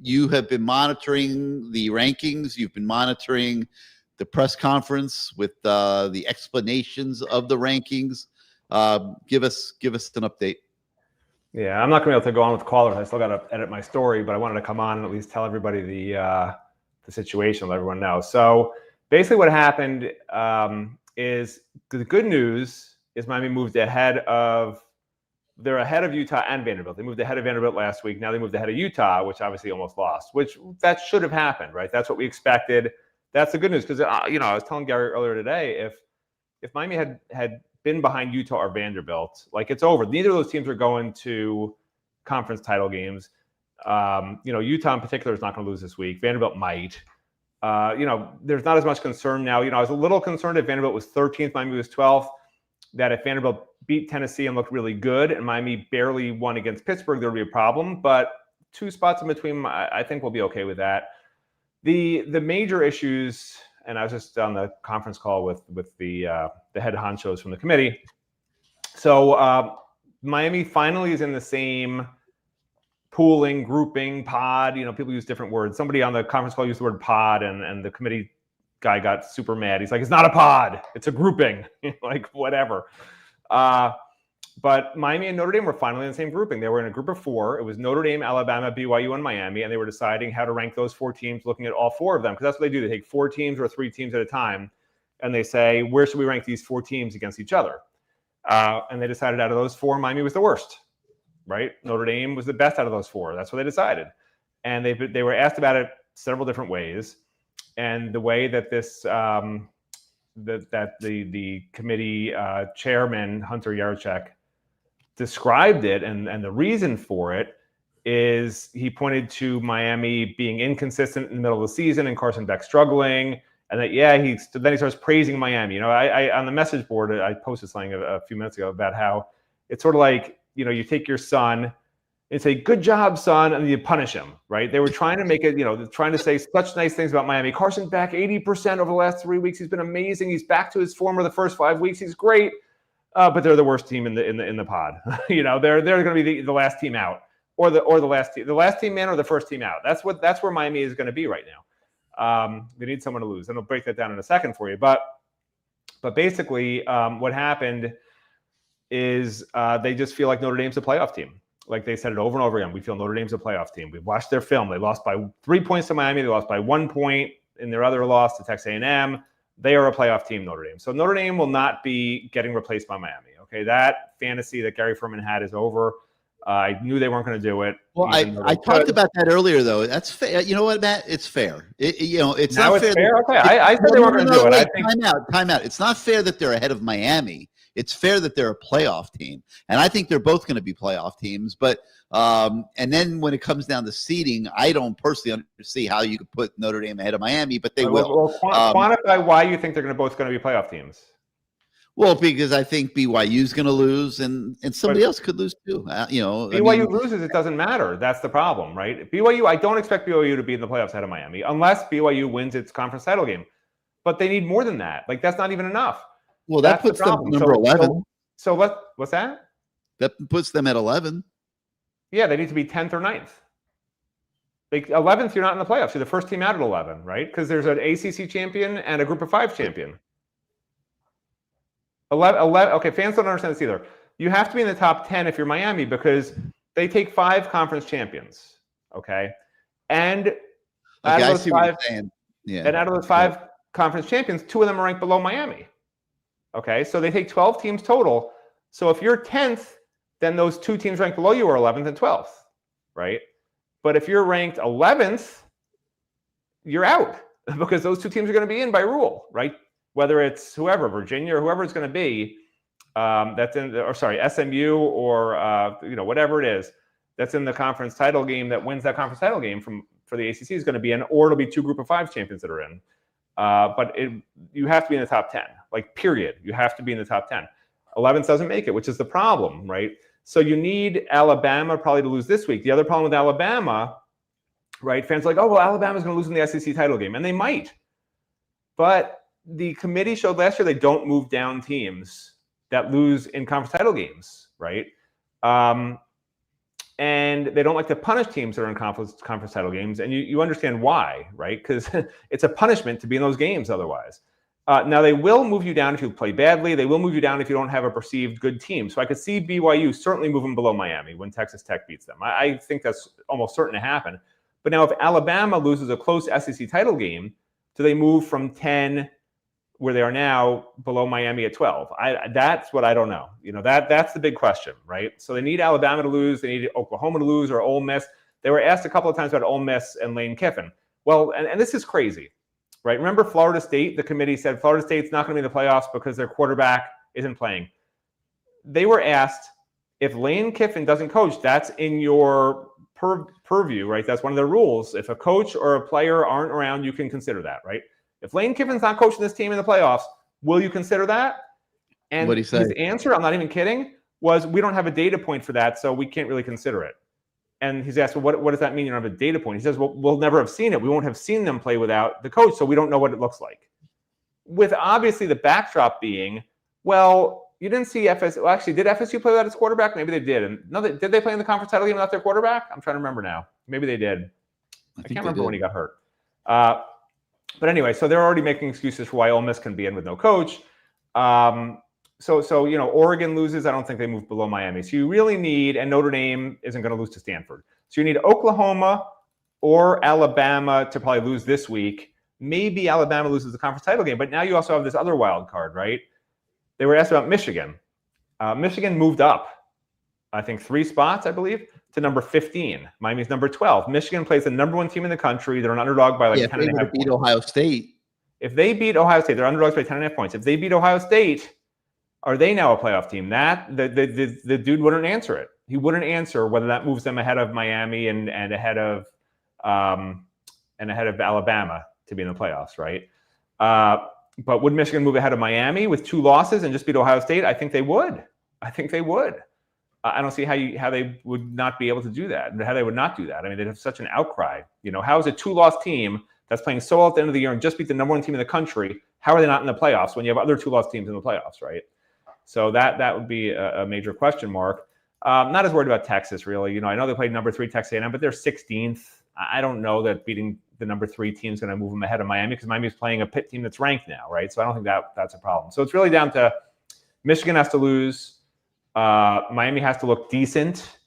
you have been monitoring the rankings. You've been monitoring the press conference with the explanations of the rankings. Give us an update. Yeah, I'm not going to be able to go on with callers. I still got to edit my story, but I wanted to come on and at least tell everybody the situation, let everyone know. So basically what happened is the good news is Miami moved ahead of Utah and Vanderbilt. They moved ahead of Vanderbilt last week. Now they moved ahead of Utah, which obviously almost lost, which that should have happened, right? That's what we expected. That's the good news because, I was telling Gary earlier today, if Miami had been behind Utah or Vanderbilt, like it's over. Neither of those teams are going to conference title games. Utah in particular is not going to lose this week. Vanderbilt might. There's not as much concern now. I was a little concerned if Vanderbilt was 13th, Miami was 12th, that if Vanderbilt beat Tennessee and looked really good and Miami barely won against Pittsburgh, there would be a problem. But 2 spots in between, I think we'll be okay with that. The major issues, and I was just on the conference call with the head honchos from the committee. So Miami finally is in the same pooling, grouping, pod. People use different words. Somebody on the conference call used the word pod, and the committee guy got super mad. He's like, it's not a pod, it's a grouping. Like, whatever. But Miami and Notre Dame were finally in the same grouping. They were in a group of 4. It was Notre Dame, Alabama, BYU, and Miami, and they were deciding how to rank those 4 teams, looking at all 4 of them, because that's what they do. They take 4 teams or 3 teams at a time, and they say, where should we rank these 4 teams against each other? And they decided out of those 4, Miami was the worst, right? Notre Dame was the best out of those 4. That's what they decided. And they were asked about it several different ways. And the way that this the committee chairman, Hunter Yurachek, described it, and the reason for it is he pointed to Miami being inconsistent in the middle of the season and Carson Beck struggling, and that then he starts praising Miami. I on the message board I posted something a few minutes ago about how it's sort of like you take your son and say, good job, son, and you punish him, right? They were trying to make it, trying to say such nice things about Miami. Carson Beck, 80% over the last 3 weeks. He's been amazing. He's back to his form of the first 5 weeks. He's great. But they're the worst team in the pod. They're going to be the last team out, or the last team in, or the first team out. That's where Miami is going to be right now. They need someone to lose, and I'll break that down in a second for you. But basically, what happened is they just feel like Notre Dame's a playoff team. Like they said it over and over again. We feel Notre Dame's a playoff team. We've watched their film. They lost by 3 points to Miami. They lost by 1 point in their other loss to Texas A&M. They are a playoff team, Notre Dame. So Notre Dame will not be getting replaced by Miami. Okay, that fantasy that Gary Ferman had is over. I knew they weren't going to do it. Well, I talked about that earlier, though. That's fair. You know what, Matt? It's fair. It's now not it's fair. Okay, I said they weren't going to do it. Wait, I think time out. It's not fair that they're ahead of Miami. It's fair that they're a playoff team, and I think they're both going to be playoff teams. But and then when it comes down to seeding, I don't personally see how you could put Notre Dame ahead of Miami, but they will. Quantify why you think they're both going to be playoff teams. Well, because I think BYU is going to lose, and somebody else could lose too. BYU loses, it doesn't matter. That's the problem, right? BYU, I don't expect BYU to be in the playoffs ahead of Miami unless BYU wins its conference title game. But they need more than that. Like, that's not even enough. Well, that puts them at number 11. So what's that? That puts them at 11. Yeah, they need to be 10th or 9th. Like 11th, you're not in the playoffs. You're the first team out at 11, right? Because there's an ACC champion and a Group of 5 champion. 11, okay, fans don't understand this either. You have to be in the top 10 if you're Miami because they take 5 conference champions, okay? And out of those 5, and out of those 5 conference champions, 2 of them are ranked below Miami. Okay, so they take 12 teams total. So if you're 10th, then those 2 teams ranked below you are 11th and 12th, right? But if you're ranked 11th, you're out because those 2 teams are going to be in by rule, right? Whether it's whoever, Virginia or whoever it's going to be, SMU or whatever it is, that's in the conference title game that wins that conference title game for the ACC is going to be in, or it'll be 2 Group of 5 champions that are in. But you have to be in the top 10, like period. You have to be in the top 10. 11th doesn't make it, which is the problem, right? So you need Alabama probably to lose this week. The other problem with Alabama, right? Fans are like, oh, well, Alabama's going to lose in the SEC title game, and they might. But the committee showed last year they don't move down teams that lose in conference title games, right? And they don't like to punish teams that are in conference title games. And you understand why, right? Because it's a punishment to be in those games otherwise. Now, they will move you down if you play badly. They will move you down if you don't have a perceived good team. So I could see BYU certainly moving below Miami when Texas Tech beats them. I think that's almost certain to happen. But now if Alabama loses a close SEC title game, do they move from 10 where they are now below Miami at 12? That's what I don't know. That's the big question, right? So they need Alabama to lose. They need Oklahoma to lose or Ole Miss. They were asked a couple of times about Ole Miss and Lane Kiffin. Well, and this is crazy, right? Remember Florida State? The committee said Florida State's not going to be in the playoffs because their quarterback isn't playing. They were asked if Lane Kiffin doesn't coach, that's in your purview, right? That's one of their rules. If a coach or a player aren't around, you can consider that, right? If Lane Kiffin's not coaching this team in the playoffs, will you consider that? And what'd he say? His answer, I'm not even kidding, was we don't have a data point for that, so we can't really consider it. And he's asked, well, what does that mean you don't have a data point? He says, well, we'll never have seen it. We won't have seen them play without the coach, so we don't know what it looks like. With obviously the backdrop being, well, you didn't see FSU. Well, actually, did FSU play without its quarterback? Maybe they did. And no, did they play in the conference title game without their quarterback? I'm trying to remember now. Maybe they did. I can't remember when he got hurt. But anyway, so they're already making excuses for why Ole Miss can be in with no coach. So Oregon loses. I don't think they move below Miami. So you really need, and Notre Dame isn't going to lose to Stanford. So you need Oklahoma or Alabama to probably lose this week. Maybe Alabama loses the conference title game, but now you also have this other wild card, right? They were asked about Michigan. Michigan moved up, I think 3 spots, I believe, to number 15. Miami's number 12. Michigan plays the number 1 team in the country. They're an underdog by 10.5 points. Beat Ohio State. If they beat Ohio State, they're underdogs by 10.5 points. If they beat Ohio State, are they now a playoff team? That the dude wouldn't answer it. He wouldn't answer whether that moves them ahead of Miami and ahead of Alabama to be in the playoffs, right? But would Michigan move ahead of Miami with 2 losses and just beat Ohio State? I think they would. I don't see how they would not be able to do that, and how they would not do that. I mean, they'd have such an outcry. How is a 2-loss team that's playing so well at the end of the year and just beat the number 1 team in the country, how are they not in the playoffs when you have other 2-loss teams in the playoffs, right? So that would be a major question mark. Not as worried about Texas, really. I know they played number 3 Texas A&M, but they're 16th. I don't know that beating the number 3 team is going to move them ahead of Miami because Miami's playing a Pitt team that's ranked now, right? So I don't think that's a problem. So it's really down to Michigan has to lose. Miami has to look decent.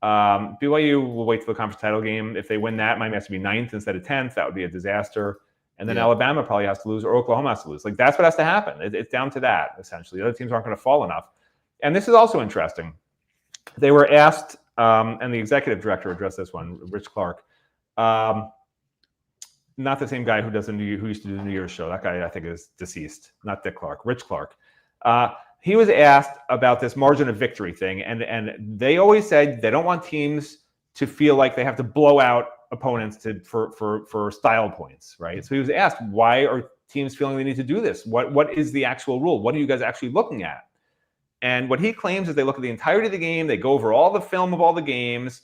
BYU will wait till the conference title game. If they win that, Miami has to be 9th instead of 10th. That would be a disaster. And then Alabama probably has to lose, or Oklahoma has to lose. Like, that's what has to happen. It's down to that, essentially. The other teams aren't going to fall enough. And this is also interesting. They were asked, and the executive director addressed this one, Rich Clark. Not the same guy who used to do the New Year's show. That guy, I think, is deceased. Not Dick Clark, Rich Clark. He was asked about this margin of victory thing, and they always said they don't want teams to feel like they have to blow out opponents for style points, right? So he was asked, why are teams feeling they need to do this? What is the actual rule? What are you guys actually looking at? And what he claims is they look at the entirety of the game, they go over all the film of all the games,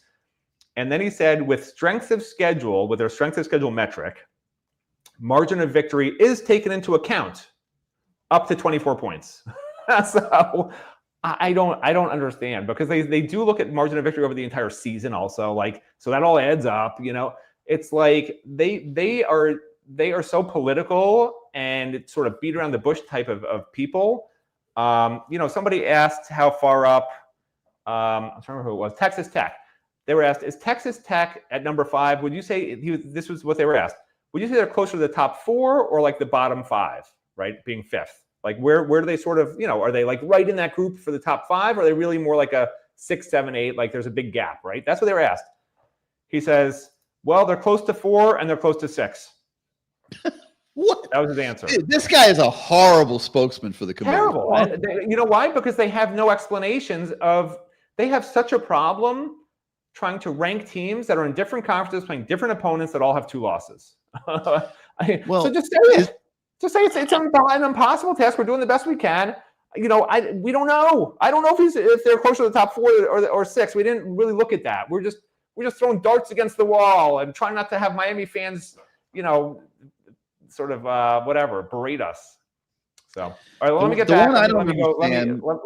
and then he said with their strength of schedule metric, margin of victory is taken into account up to 24 points. So I don't understand, because they do look at margin of victory over the entire season also, like, so that all adds up, you know. It's like they are so political and sort of beat around the bush type of people. You know, somebody asked how far up, I'm trying to remember who it was, Texas Tech. They were asked, is Texas Tech at number 5? Would you say, this was what they were asked, would you say they're closer to the top 4 or like the bottom 5, right, being 5th? Like, where do they sort of, you know, are they like right in that group for the top 5? Or are they really more like a 6, 7, 8? Like, there's a big gap, right? That's what they were asked. He says, well, they're close to 4 and they're close to 6. What? That was his answer. Dude, this guy is a horrible spokesman for the committee. Terrible. And you know why? Because they have no explanations they have such a problem trying to rank teams that are in different conferences, playing different opponents that all have 2 losses. So just say it. Just say it's an impossible task. We're doing the best we can. You know, we don't know. I don't know if they're closer to the top 4 or 6. We didn't really look at that. We're just throwing darts against the wall and trying not to have Miami fans, you know, sort of whatever, berate us. So, all right, well, let me get back. Let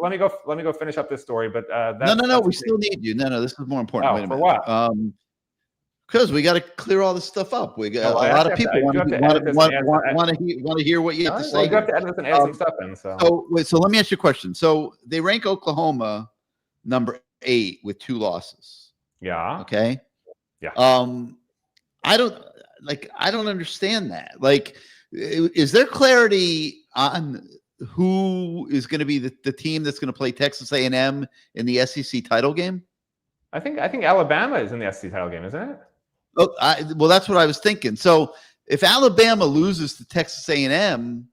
me go finish up this story. But no, we still need you. No, this is more important. Oh, Wait a for minute. what? Because we got to clear all this stuff up. We got a lot of people want to hear what you have to say. You have to edit this and add some stuff in. So let me ask you a question. So they rank Oklahoma number 8 with 2 losses. Yeah. Okay. Yeah. I don't understand that. Like, is there clarity on who is going to be the team that's going to play Texas A&M in the SEC title game? I think Alabama is in the SEC title game, isn't it? Oh, well, that's what I was thinking. So if Alabama loses to Texas A&M,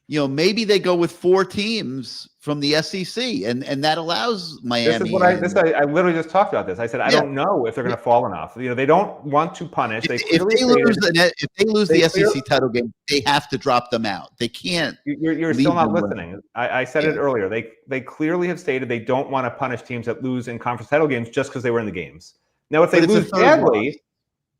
you know, maybe they go with 4 teams from the SEC, and that allows Miami. This is what I literally just talked about this. I said I don't know if they're going to fall enough. You know, they don't want to punish. If they lose the SEC title game, they have to drop them out. They can't. You're still not listening. I said it earlier. They clearly have stated they don't want to punish teams that lose in conference title games just because they were in the games. Now, if they lose badly,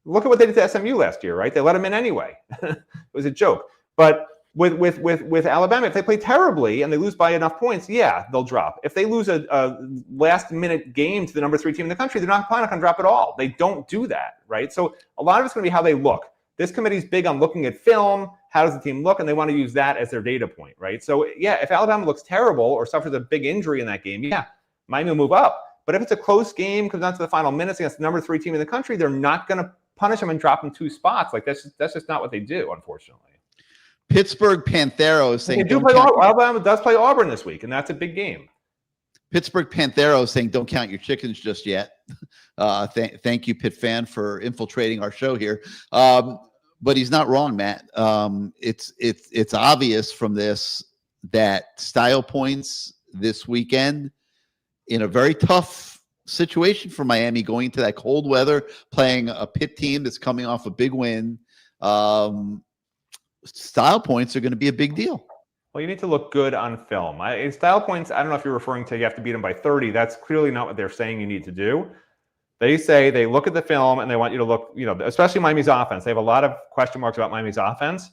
look at what they did to SMU last year, right? They let them in anyway. It was a joke. But with Alabama, if they play terribly and they lose by enough points, yeah, they'll drop. If they lose a last-minute game to the number 3 team in the country, they're not planning on drop at all. They don't do that, right? So a lot of it's going to be how they look. This committee's big on looking at film. How does the team look? And they want to use that as their data point, right? So, yeah, if Alabama looks terrible or suffers a big injury in that game, yeah, Miami will move up. But if it's a close game, comes down to the final minutes against the number 3 team in the country, they're not going to punish them and drop them 2 spots. Like, that's just not what they do, unfortunately. Pittsburgh Pantheros saying Alabama does play Auburn this week, and that's a big game. Pittsburgh Pantheros saying don't count your chickens just yet. Thank you, Pitt fan, for infiltrating our show here. But he's not wrong, Matt. It's obvious from this that style points this weekend in a very tough situation for Miami, going into that cold weather, playing a Pitt team that's coming off a big win. Style points are going to be a big deal. Well, you need to look good on film. Style points, I don't know if you're referring to you have to beat them by 30. That's clearly not what they're saying you need to do. They say they look at the film and they want you to look, you know, especially Miami's offense. They have a lot of question marks about Miami's offense.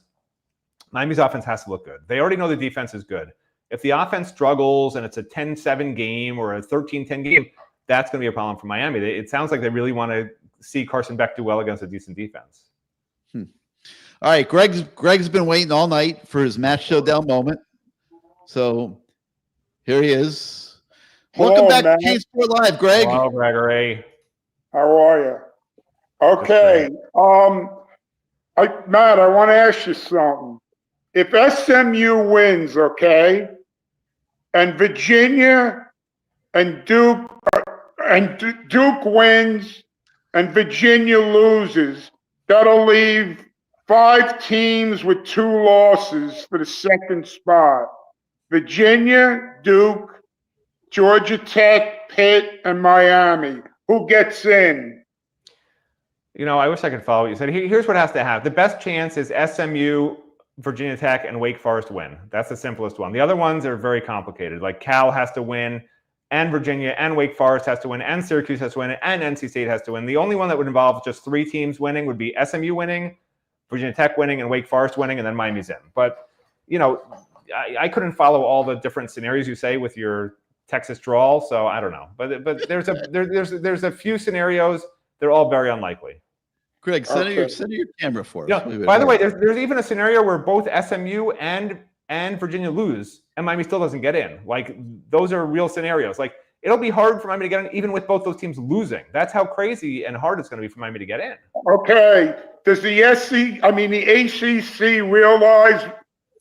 Miami's offense has to look good. They already know the defense is good. If the offense struggles and it's a 10-7 game or a 13-10 game, that's going to be a problem for Miami. It sounds like they really want to see Carson Beck do well against a decent defense. All right, Greg's been waiting all night for his Matt Shodell moment. So here he is. Welcome back to CaneSport Live, Greg. Hello, Gregory. How are you? Okay. Matt, I want to ask you something. If SMU wins, okay, and Virginia and Duke wins and Virginia loses, that'll leave 5 teams with 2 losses for the second spot. Virginia, Duke, Georgia Tech, Pitt, and Miami. Who gets in? I wish I could follow what you said. Here's what has to happen. The best chance is SMU, Virginia Tech, and Wake Forest win. That's the simplest one. The other ones are very complicated. Like Cal has to win, and Virginia, and Wake Forest has to win, and Syracuse has to win, and NC State has to win. The only one that would involve just 3 teams winning would be SMU winning, Virginia Tech winning, and Wake Forest winning, and then Miami's in. But, I couldn't follow all the different scenarios you say with your Texas drawl, so I don't know. But there's a few scenarios. They're all very unlikely. Greg, center your camera for us. By the way, there's even a scenario where both SMU and Virginia lose, and Miami still doesn't get in. Like, those are real scenarios. Like, it'll be hard for Miami to get in, even with both those teams losing. That's how crazy and hard it's going to be for Miami to get in. Okay. Does the ACC realize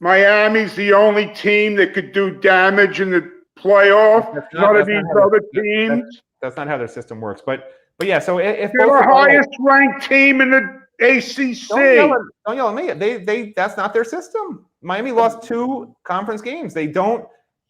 Miami's the only team that could do damage in the playoff? None of these other teams. That's not how their system works. But yeah. So if they're the highest ranked team in the ACC, don't yell at me. They that's not their system. Miami lost 2 conference games. They don't.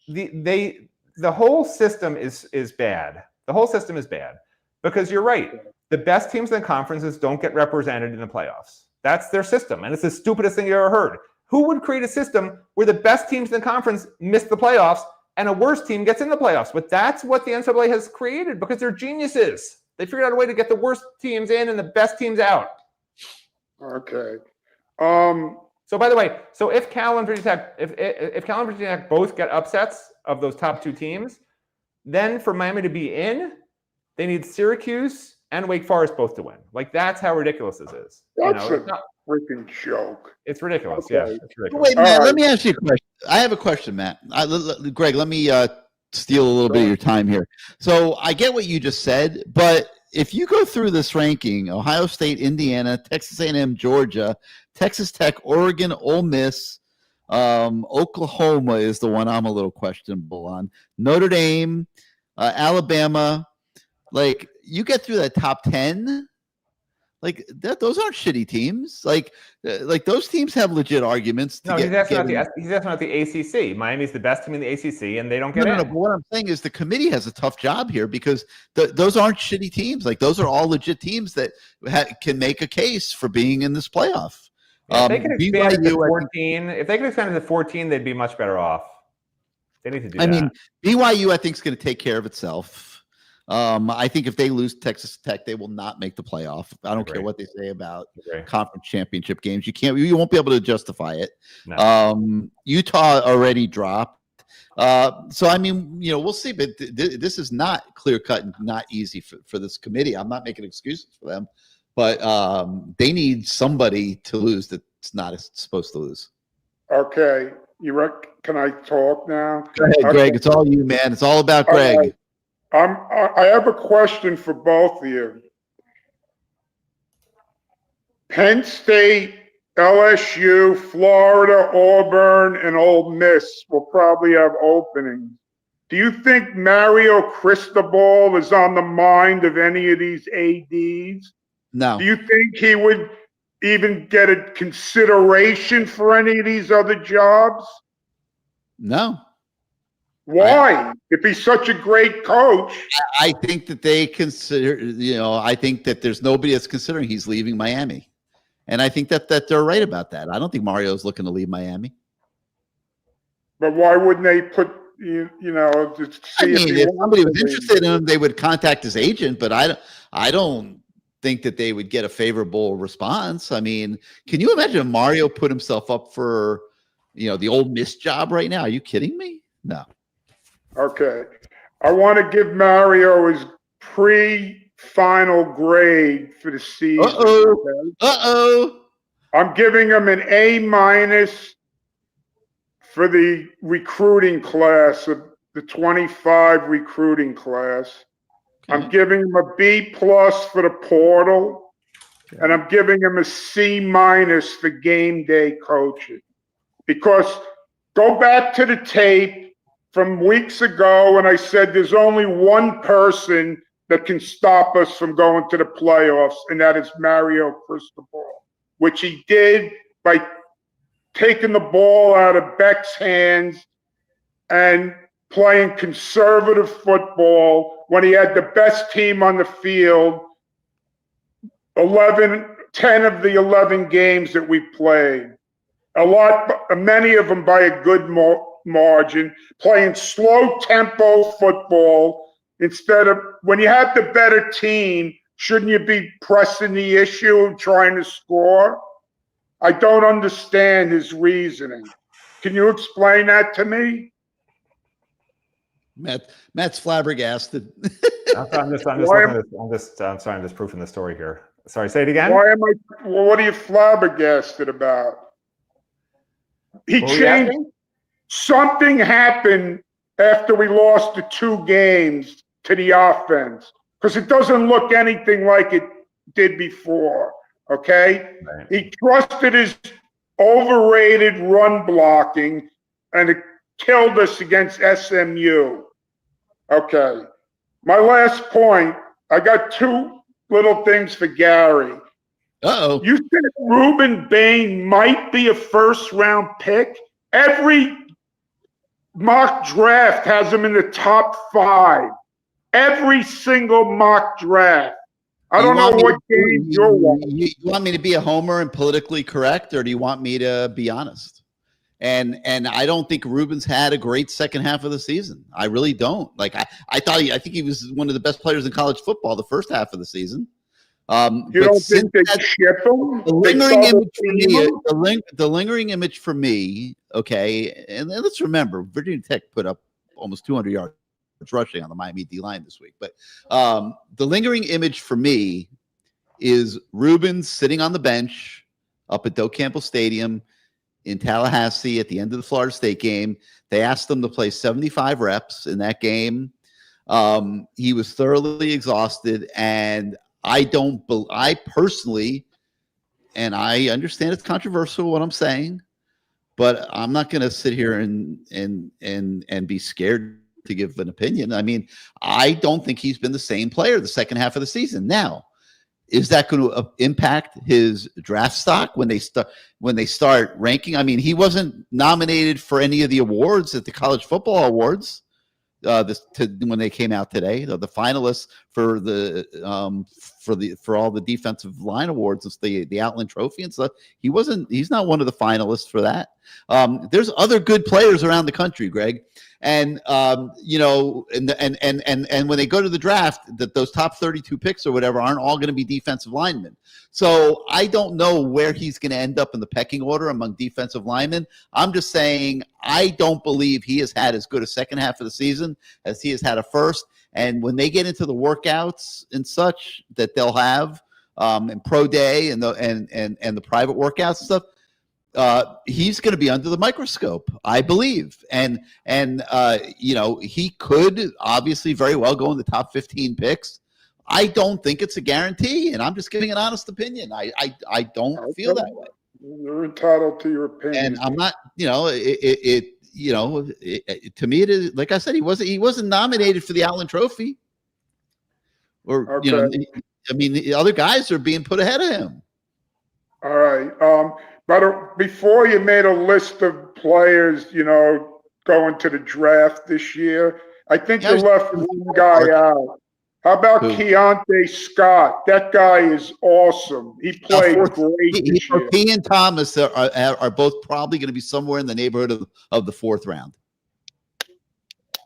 The whole system is bad. The whole system is bad because you're right. The best teams in the conferences don't get represented in the playoffs. That's their system, and it's the stupidest thing you ever heard. Who would create a system where the best teams in the conference miss the playoffs and a worse team gets in the playoffs? But that's what the NCAA has created because they're geniuses. They figured out a way to get the worst teams in and the best teams out. Okay. So by the way, if Cal and Virginia Tech, if Cal and Virginia Tech both get upsets of those top 2 teams, then for Miami to be in, they need Syracuse and Wake Forest both to win. Like, that's how ridiculous this is. That's a freaking joke. It's ridiculous. Okay. Yeah, it's ridiculous. Wait, Matt, let me ask you a question. I have a question, Matt. Greg, let me steal a little bit of your time here. So I get what you just said, but if you go through this ranking, Ohio State, Indiana, Texas A&M, Georgia, Texas Tech, Oregon, Ole Miss, Oklahoma is the one I'm a little questionable on. Notre Dame, Alabama, like, you get through that top 10, like those aren't shitty teams. Like those teams have legit arguments. He's asking about the ACC. Miami's the best team in the ACC, and they don't get in. No. But what I'm saying is the committee has a tough job here because those aren't shitty teams. Like, those are all legit teams that can make a case for being in this playoff. If they could expand it to 14, if they could expand it to 14, they'd be much better off. They need to do that. I mean, BYU, I think, is going to take care of itself. I think if they lose Texas Tech, they will not make the playoff. I don't care what they say about conference championship games. You won't be able to justify it. No. Utah already dropped. So, I mean, we'll see, but this is not clear cut and not easy for this committee. I'm not making excuses for them, but they need somebody to lose that's not supposed to lose. Okay. Can I talk now? Go ahead, Greg. It's all you, man. It's all about Greg. Right. I have a question for both of you. Penn State, LSU, Florida, Auburn, and Ole Miss will probably have openings. Do you think Mario Cristobal is on the mind of any of these ADs? No. Do you think he would even get a consideration for any of these other jobs? No. Why? If he's such a great coach. I think that they consider, I think that there's nobody that's considering he's leaving Miami. And I think that they're right about that. I don't think Mario's looking to leave Miami. But why wouldn't they put, to see if somebody was interested in him, they would contact his agent, but I don't think that they would get a favorable response. I mean, can you imagine if Mario put himself up for, the Ole Miss job right now? Are you kidding me? No. Okay. I want to give Mario his pre-final grade for the season. Uh-oh. I'm giving him an A- for the recruiting class, of the 25 recruiting class. Okay. I'm giving him a B+ for the portal. and I'm giving him a C- for game day coaching. Because go back to the tape from weeks ago when I said there's only one person that can stop us from going to the playoffs, and that is Mario Cristobal, which he did by taking the ball out of Beck's hands and playing conservative football when he had the best team on the field 10 of the 11 games that we played. Many of them by a good margin, playing slow tempo football instead of, when you have the better team, shouldn't you be pressing the issue and trying to score? I don't understand his reasoning. Can you explain that to me? Matt's flabbergasted. I'm just proofing the story here. Sorry, say it again. What are you flabbergasted about? He changed. Something happened after we lost the 2 games to the offense, because it doesn't look anything like it did before. Okay? Right. He trusted his overrated run blocking, and it killed us against SMU. Okay. My last point, I got 2 little things for Gary. Uh-oh. You said Ruben Bain might be a first-round pick. Every mock draft has him in the top 5. Every single mock draft. I don't know what game you're watching. You want me to be a homer and politically correct, or do you want me to be honest? And I don't think Ruben's had a great second half of the season. I really don't. Like I think he was one of the best players in college football the first half of the season. You don't think they ship him? The lingering image for me, the lingering image for me, okay, and let's remember, Virginia Tech put up almost 200 yards rushing on the Miami D line this week. But the lingering image for me is Ruben sitting on the bench up at Doak Campbell Stadium in Tallahassee at the end of the Florida State game. They asked him to play 75 reps in that game. He was thoroughly exhausted, and I personally, and I understand it's controversial what I'm saying, but I'm not going to sit here and be scared to give an opinion. I mean, I don't think he's been the same player the second half of the season. Now, is that going to impact his draft stock when they start ranking? I mean, he wasn't nominated for any of the awards at the college football awards when they came out today. The finalists for all the defensive line awards, it's the Outland Trophy and stuff. He's not one of the finalists for that. There's other good players around the country, Greg. And you know, and when they go to the draft, that those top 32 picks or whatever aren't all going to be defensive linemen. So I don't know where he's going to end up in the pecking order among defensive linemen. I'm just saying I don't believe he has had as good a second half of the season as he has had a first. And when they get into the workouts and such that they'll have and pro day and the private workouts and stuff, he's going to be under the microscope, I believe. And you know, he could obviously very well go in the top 15 picks. I don't think it's a guarantee, and I'm just giving an honest opinion. I don't feel that way. You're entitled to your opinion. And I'm not, you know, to me, it is, like I said, he wasn't nominated for the Outland Trophy. Or, you know, I mean, the other guys are being put ahead of him. All right. But before you made a list of players, you know, going to the draft this year, I think you left one guy out. How about Keontae Scott? That guy is awesome. He played great this year. He and Thomas are both probably going to be somewhere in the neighborhood of the 4th round.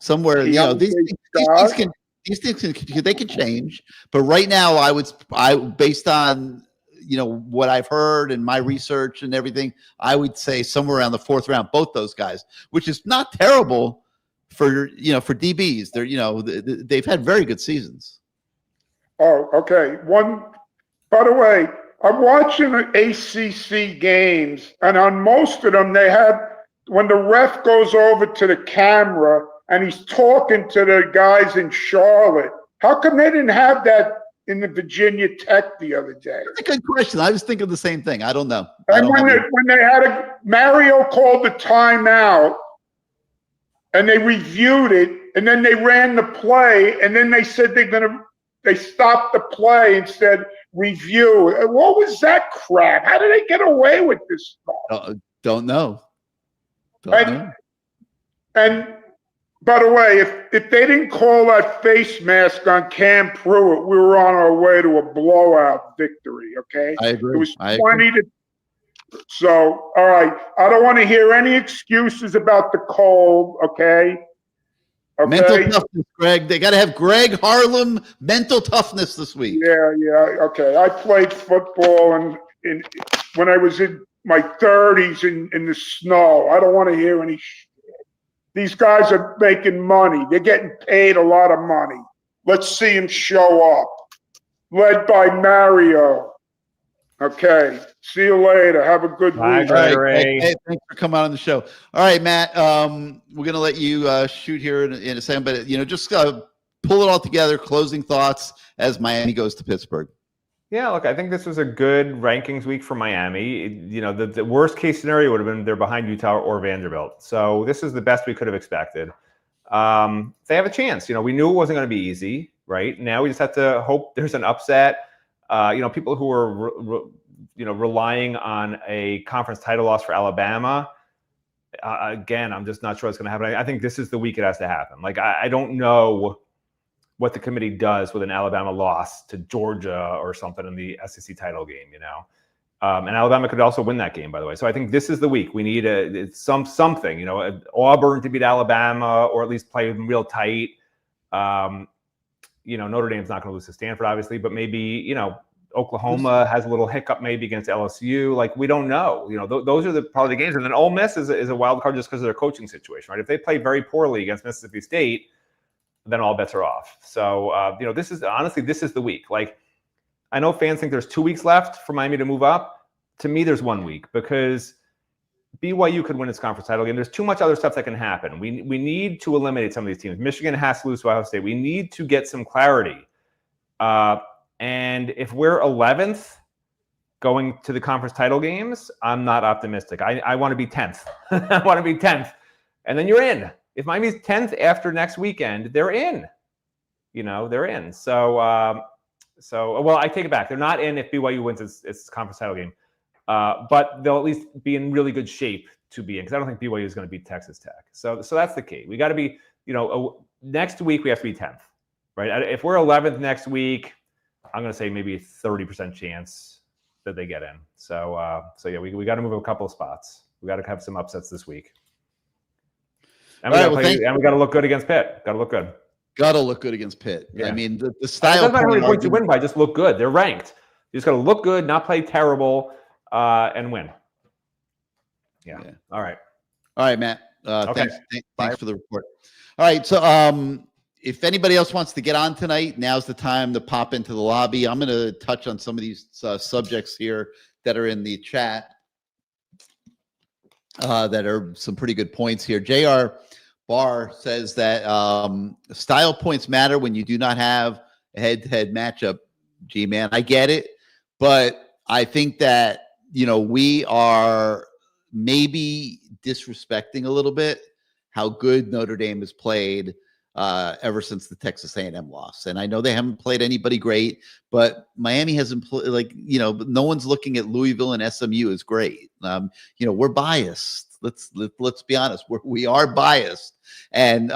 Somewhere, you know, these things can change. But right now, based on, you know, what I've heard and my research and everything, I would say somewhere around the 4th round, both those guys, which is not terrible for DBs. They're, you know, they've had very good seasons. Oh, okay. By the way, I'm watching the ACC games, and on most of them, they have, when the ref goes over to the camera and he's talking to the guys in Charlotte, how come they didn't have that in the Virginia Tech the other day? That's a good question. I was thinking the same thing. I don't know. And when they had Mario called the timeout, and they reviewed it, and then they ran the play, and then they said they stopped the play and said review. What was that crap? How did they get away with this stuff? Don't know. Know. And by the way, if they didn't call that face mask on Cam Pruitt, we were on our way to a blowout victory. Okay, I agree. It was 20 to. So, all right, I don't want to hear any excuses about the cold. Okay. Mental toughness, Greg. They got to have Greg Harlem mental toughness this week. Yeah. Okay. I played football and when I was in my 30s in the snow. I don't want to hear any shit. These guys are making money. They're getting paid a lot of money. Let's see them show up. Led by Mario. Okay. See you later. Have a good week. Hey, thanks for coming on the show. All right, Matt. We're gonna let you shoot here in a second, but just pull it all together. Closing thoughts as Miami goes to Pittsburgh. Yeah, look, I think this was a good rankings week for Miami. The worst case scenario would have been they're behind Utah or Vanderbilt. So this is the best we could have expected. They have a chance. We knew it wasn't going to be easy, right? Now we just have to hope there's an upset. People who are relying on a conference title loss for Alabama. Again, I'm just not sure what's going to happen. I think this is the week it has to happen. Like I don't know what the committee does with an Alabama loss to Georgia or something in the SEC title game, and Alabama could also win that game, by the way. So I think this is the week we need something, Auburn to beat Alabama or at least play them real tight. Notre Dame's not going to lose to Stanford, obviously, but maybe, Oklahoma has a little hiccup maybe against LSU. Like, we don't know. Those are probably the games. And then Ole Miss is a wild card just because of their coaching situation, right? If they play very poorly against Mississippi State, then all bets are off. So, this is the week. Like, I know fans think there's 2 weeks left for Miami to move up. To me, there's 1 week because BYU could win its conference title game. There's too much other stuff that can happen. We need to eliminate some of these teams. Michigan has to lose to Ohio State. We need to get some clarity. And if we're 11th going to the conference title games, I'm not optimistic. I want to be 10th. I want to be 10th. And then you're in. If Miami's 10th after next weekend, they're in. They're in. So, well, I take it back. They're not in if BYU wins its conference title game. But they'll at least be in really good shape to be in, because I don't think BYU is going to beat Texas Tech. So that's the key. We got to be, next week we have to be 10th, right? If we're 11th next week, I'm going to say maybe a 30% chance that they get in. So yeah, we got to move a couple of spots. We got to have some upsets this week. And we got to look good against Pitt. Got to look good. Got to look good against Pitt. Yeah. I mean, the style. It doesn't matter how many points you win by. Just look good. They're ranked. You just got to look good, not play terrible, and win. Yeah. All right, Matt. Okay. Thanks for the report. All right. So, if anybody else wants to get on tonight, now's the time to pop into the lobby. I'm going to touch on some of these subjects here that are in the chat. That are some pretty good points here. JR Barr says that style points matter when you do not have a head-to-head matchup. G-Man, I get it, but I think that we are maybe disrespecting a little bit how good Notre Dame has played ever since the Texas A&M loss. And I know they haven't played anybody great, but Miami hasn't played, no one's looking at Louisville and SMU as great. We're biased. Let's be honest. We are biased. And,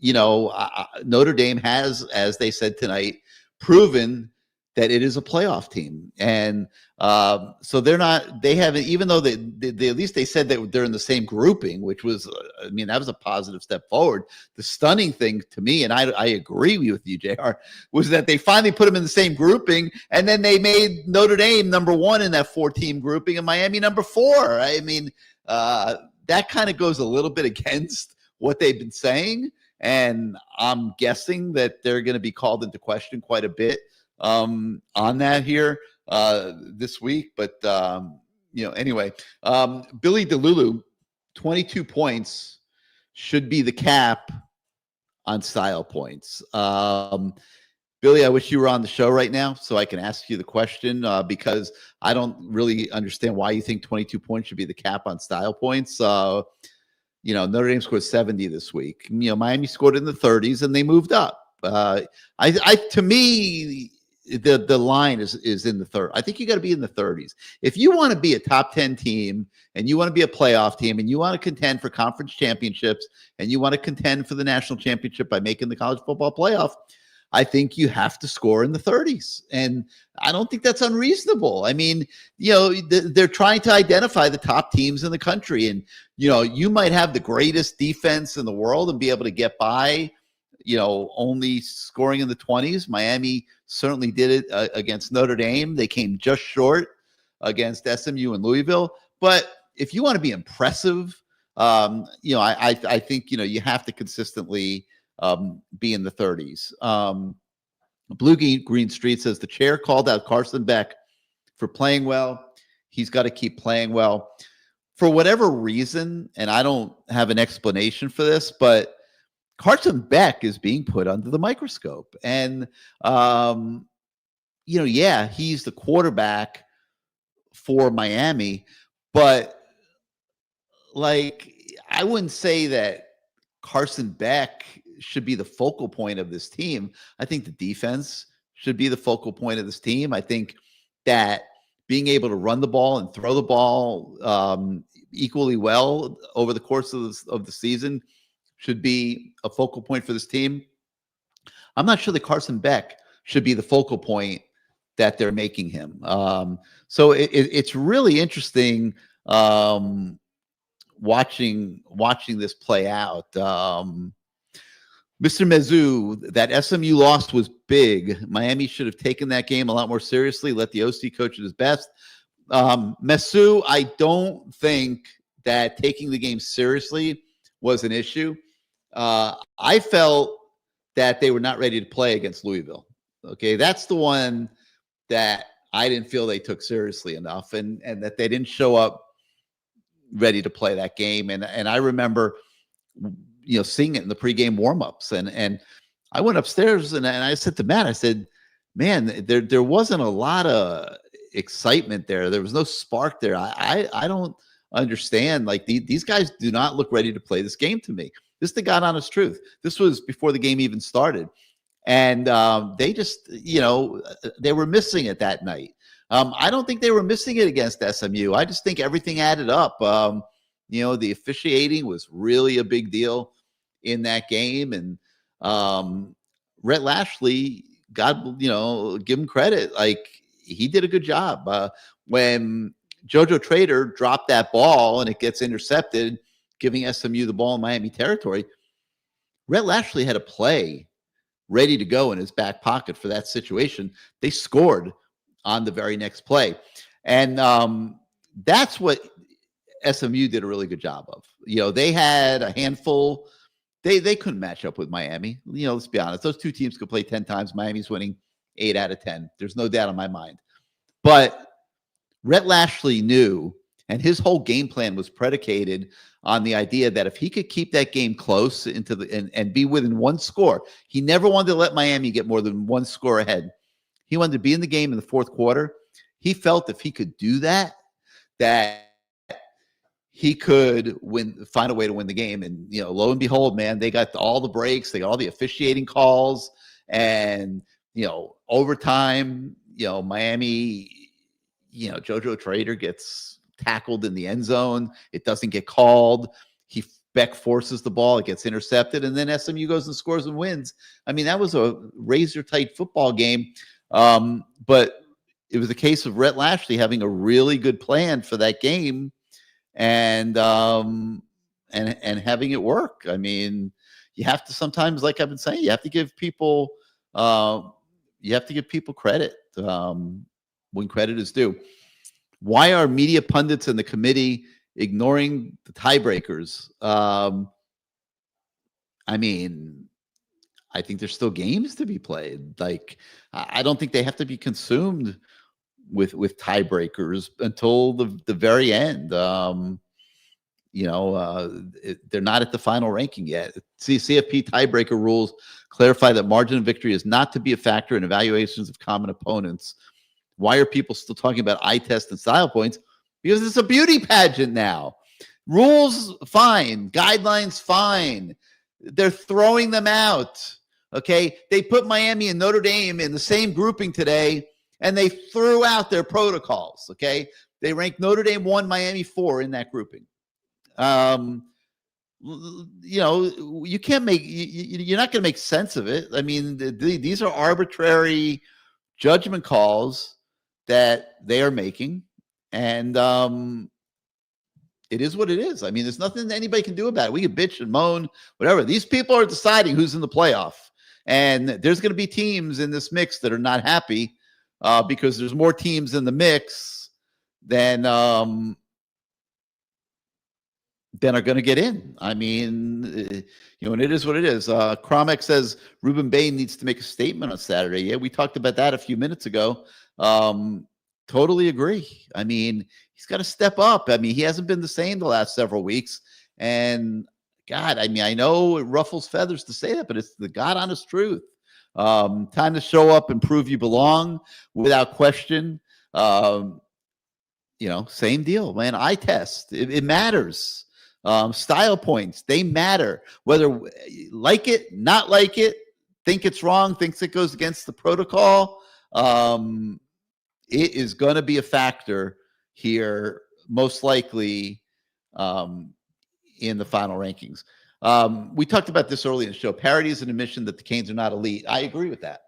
Notre Dame has, as they said tonight, proven that it is a playoff team. And so they haven't, even though they at least they said that they're in the same grouping, which was, that was a positive step forward. The stunning thing to me, and I agree with you, JR, was that they finally put them in the same grouping, and then they made Notre Dame number 1 in that 4-team grouping and Miami number 4. That kind of goes a little bit against what they've been saying. And I'm guessing that they're going to be called into question quite a bit on that here this week. But, anyway, Billy DeLulu, 22 points should be the cap on style points. Billy, I wish you were on the show right now so I can ask you the question because I don't really understand why you think 22 points should be the cap on style points. Notre Dame scored 70 this week. Miami scored in the 30s and they moved up. To me, the line is in the third. I think you got to be in the 30s. If you want to be a top 10 team and you want to be a playoff team and you want to contend for conference championships and you want to contend for the national championship by making the college football playoff, I think you have to score in the 30s. And I don't think that's unreasonable. I mean, they're trying to identify the top teams in the country. And, you might have the greatest defense in the world and be able to get by, only scoring in the 20s. Miami certainly did it against Notre Dame. They came just short against SMU and Louisville. But if you want to be impressive, I think, you have to consistently be in the 30s. Blue Green Street says the chair called out Carson Beck for playing well. He's got to keep playing well. For whatever reason, and I don't have an explanation for this, but Carson Beck is being put under the microscope. And, he's the quarterback for Miami, but I wouldn't say that Carson Beck should be the focal point of this team. I think the defense should be the focal point of this team. I think that being able to run the ball and throw the ball equally well over the course of the season should be a focal point for this team. I'm not sure that Carson Beck should be the focal point that they're making him. So it's really interesting watching this play out. Mr. Mezu, that SMU loss was big. Miami should have taken that game a lot more seriously, let the OC coach at his best. Mezu, I don't think that taking the game seriously was an issue. I felt that they were not ready to play against Louisville. Okay, that's the one that I didn't feel they took seriously enough, and that they didn't show up ready to play that game. And I remember, seeing it in the pregame warmups, and I went upstairs and I said to Matt, I said, man, there wasn't a lot of excitement there. There was no spark there. I don't understand. These guys do not look ready to play this game to me. This is the God honest truth. This was before the game even started. And they just, they were missing it that night. I don't think they were missing it against SMU. I just think everything added up. The officiating was really a big deal in that game. And Rhett Lashley, God, give him credit. He did a good job. When JoJo Trader dropped that ball and it gets intercepted, giving SMU the ball in Miami territory, Rhett Lashley had a play ready to go in his back pocket for that situation. They scored on the very next play. And that's what SMU did a really good job of. They had a handful. They couldn't match up with Miami. Let's be honest. Those two teams could play 10 times. Miami's winning 8 out of 10. There's no doubt in my mind. But Rhett Lashley knew, and his whole game plan was predicated on the idea that if he could keep that game close and be within one score, he never wanted to let Miami get more than one score ahead. He wanted to be in the game in the fourth quarter. He felt if he could do that he could find a way to win the game. And, lo and behold, man, they got all the breaks, they got all the officiating calls, and, overtime, Miami, JoJo Trader gets tackled in the end zone. It doesn't get called. Beck forces the ball. It gets intercepted. And then SMU goes and scores and wins. I mean, that was a razor-tight football game. But it was a case of Rhett Lashley having a really good plan for that game and having it work. I mean, you have to sometimes, like I've been saying, you have to give people credit when credit is due. Why are media pundits and the committee ignoring the tiebreakers? I mean, I think there's still games to be played. I don't think they have to be consumed with tiebreakers until the very end. they're not at the final ranking yet. CFP tiebreaker rules clarify that margin of victory is not to be a factor in evaluations of common opponents. Why are people still talking about eye test and style points? Because it's a beauty pageant now. Rules, fine. Guidelines, fine. They're throwing them out. Okay? They put Miami and Notre Dame in the same grouping today, and they threw out their protocols. Okay? They ranked Notre Dame 1, Miami 4 in that grouping. You can't make, you're not going to make sense of it. I mean, these are arbitrary judgment calls that they are making. And it is what it is. I mean, there's nothing anybody can do about it. We can bitch and moan, whatever. These people are deciding who's in the playoff. And there's going to be teams in this mix that are not happy because there's more teams in the mix than are going to get in. I mean, and it is what it is. Cromek says Ruben Bain needs to make a statement on Saturday. Yeah, we talked about that a few minutes ago. Totally agree. I mean, he's got to step up. I mean, he hasn't been the same the last several weeks. And God, I mean, I know it ruffles feathers to say that, but it's the God honest truth. Time to show up and prove you belong without question. Same deal, man. Eye test. It matters. Style points, they matter. Whether like it, not like it, think it's wrong, thinks it goes against the protocol. It is going to be a factor here, most likely in the final rankings. We talked about this early in the show. Parity is an admission that the Canes are not elite. I agree with that.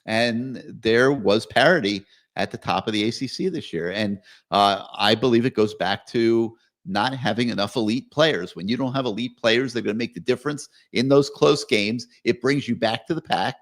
And there was parity at the top of the ACC this year. And I believe it goes back to not having enough elite players. When you don't have elite players, they're going to make the difference in those close games. It brings you back to the pack.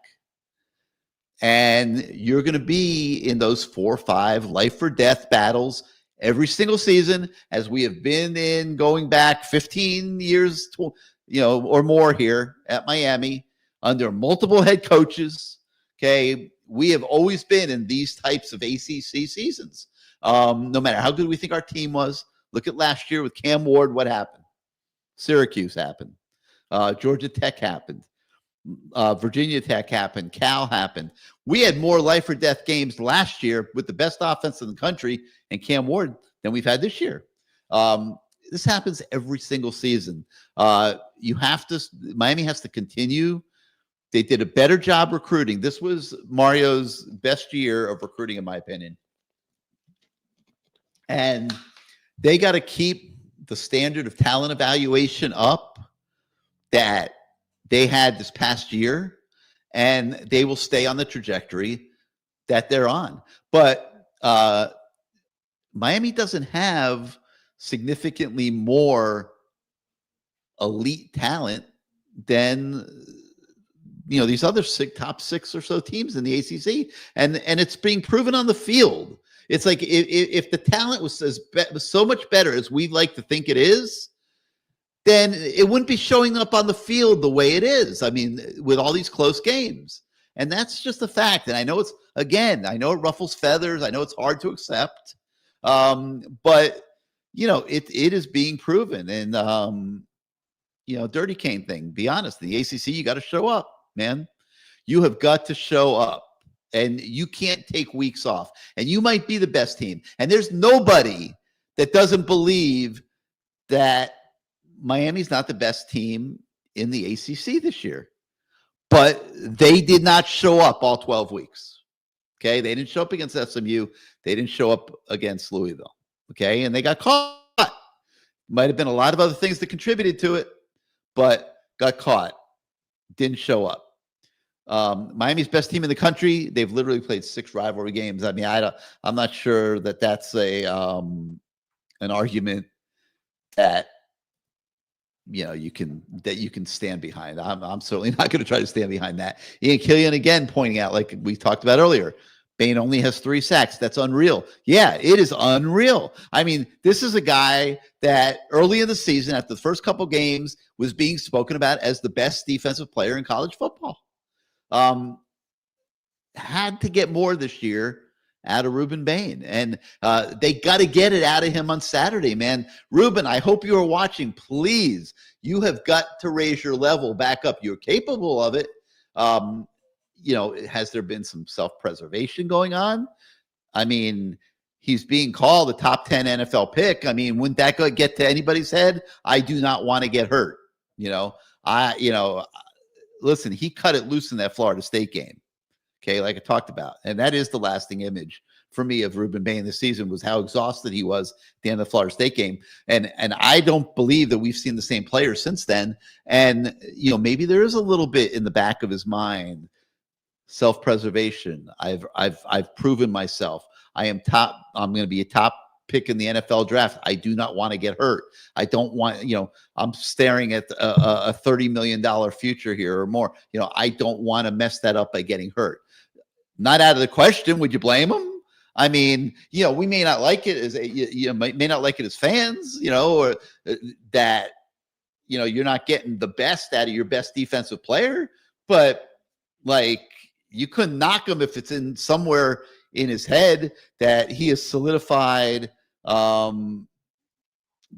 And you're going to be in those 4 or 5 life or death battles every single season, as we have been in going back 15 years, or more here at Miami under multiple head coaches. Okay. We have always been in these types of ACC seasons. No matter how good we think our team was. Look at last year with Cam Ward. What happened? Syracuse happened. Georgia Tech happened. Virginia Tech happened. Cal happened. We had more life or death games last year with the best offense in the country and Cam Ward than we've had this year. This happens every single season. Miami has to continue. They did a better job recruiting. This was Mario's best year of recruiting, in my opinion. And they got to keep the standard of talent evaluation up that they had this past year, and they will stay on the trajectory that they're on. But Miami doesn't have significantly more elite talent than these other top 6 or so teams in the ACC, and it's being proven on the field. It's like if the talent was so much better as we like to think it is, then it wouldn't be showing up on the field the way it is. I mean, with all these close games. And that's just a fact. And I know I know it ruffles feathers. I know it's hard to accept. But, it is being proven. And, Dirty Cane thing, be honest, in the ACC, you got to show up, man. You have got to show up. And you can't take weeks off. And you might be the best team. And there's nobody that doesn't believe that Miami's not the best team in the ACC this year. But they did not show up all 12 weeks. Okay? They didn't show up against SMU. They didn't show up against Louisville. Okay? And they got caught. Might have been a lot of other things that contributed to it, but got caught. Didn't show up. Miami's best team in the country. They've literally played 6 rivalry games. I mean, I'm not sure that that's an argument that you can stand behind. I'm certainly not going to try to stand behind that. Ian Killian again pointing out, like we talked about earlier, Bain only has 3 sacks. That's unreal. Yeah, it is unreal. I mean, this is a guy that early in the season, after the first couple games, was being spoken about as the best defensive player in college football. Had to get more this year, out of Ruben Bain. And they got to get it out of him on Saturday, man. Ruben, I hope you are watching. Please, you have got to raise your level back up. You're capable of it. Has there been some self-preservation going on? I mean, he's being called a top 10 NFL pick. I mean, wouldn't that get to anybody's head? I do not want to get hurt. Listen, he cut it loose in that Florida State game. Okay, like I talked about. And that is the lasting image for me of Ruben Bain this season, was how exhausted he was at the end of the Florida State game. And I don't believe that we've seen the same player since then. And, maybe there is a little bit in the back of his mind, self-preservation. I've proven myself. I'm going to be a top pick in the NFL draft. I do not want to get hurt. I don't want, I'm staring at a $30 million future here or more. I don't want to mess that up by getting hurt. Not out of the question. Would you blame him? I mean, we may not like it as may not like it as fans, or that, you're not getting the best out of your best defensive player, but like, you couldn't knock him if it's in somewhere in his head that he has solidified.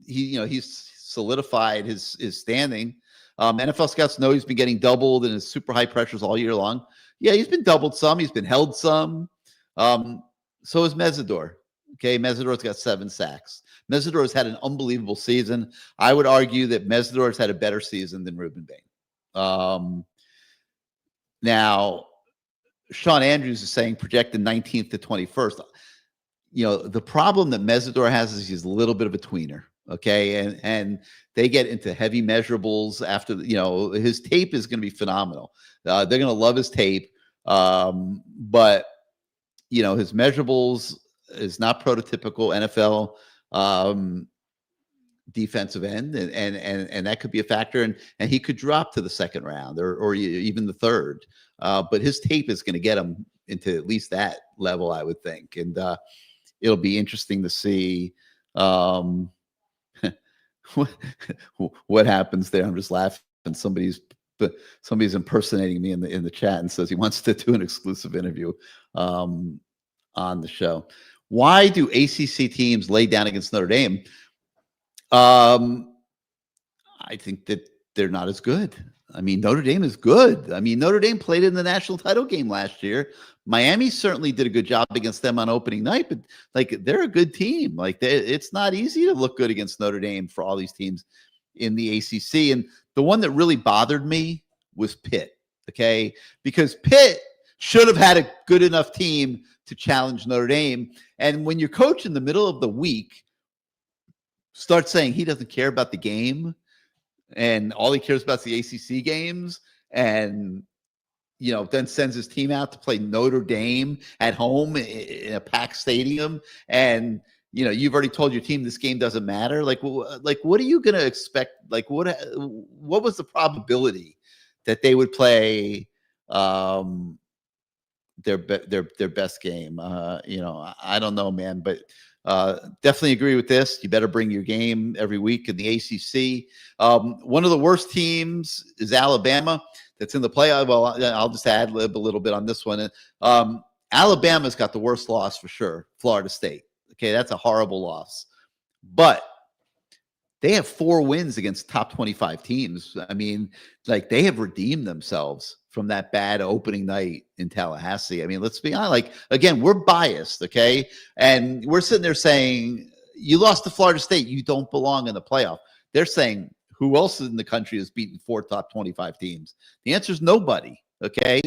He's solidified his standing. NFL scouts know he's been getting doubled in his super high pressures all year long. Yeah, he's been doubled some. He's been held some. So is Mesidor. Okay, Mesidor's got 7 sacks. Mesidor's had an unbelievable season. I would argue that Mesidor's had a better season than Ruben Bain. Now, Sean Andrews is saying projected 19th to 21st. The problem that Mesidor has is he's a little bit of a tweener. Okay. And they get into heavy measurables after, his tape is going to be phenomenal. They're going to love his tape. But, his measurables is not prototypical NFL defensive end. And that could be a factor. And he could drop to the second round or even the third. But his tape is going to get him into at least that level, I would think. And it'll be interesting to see what happens there. I'm just laughing. Somebody's impersonating me in the chat and says he wants to do an exclusive interview on the show. Why do ACC teams lay down against Notre Dame? I think that they're not as good. I mean, Notre Dame is good. I mean, Notre Dame played in the national title game last year. Miami certainly did a good job against them on opening night, but they're a good team. It's not easy to look good against Notre Dame for all these teams in the ACC. And the one that really bothered me was Pitt. Okay, because Pitt should have had a good enough team to challenge Notre Dame. And when your coach in the middle of the week starts saying he doesn't care about the game, and all he cares about is the ACC games, and then sends his team out to play Notre Dame at home in a packed stadium, and you've already told your team this game doesn't matter. What are you going to expect? What was the probability that they would play their best game? I don't know, man, but definitely agree with this. You better bring your game every week in the ACC. One of the worst teams is Alabama. That's in the playoff. Well, I'll just ad-lib a little bit on this one. Alabama's got the worst loss for sure. Florida State. Okay, that's a horrible loss. But they have 4 wins against top 25 teams. I mean, they have redeemed themselves from that bad opening night in Tallahassee. I mean, let's be honest. Again, we're biased, okay? And we're sitting there saying, you lost to Florida State. You don't belong in the playoff. They're saying, who else in the country has beaten 4 top 25 teams? The answer is nobody, okay?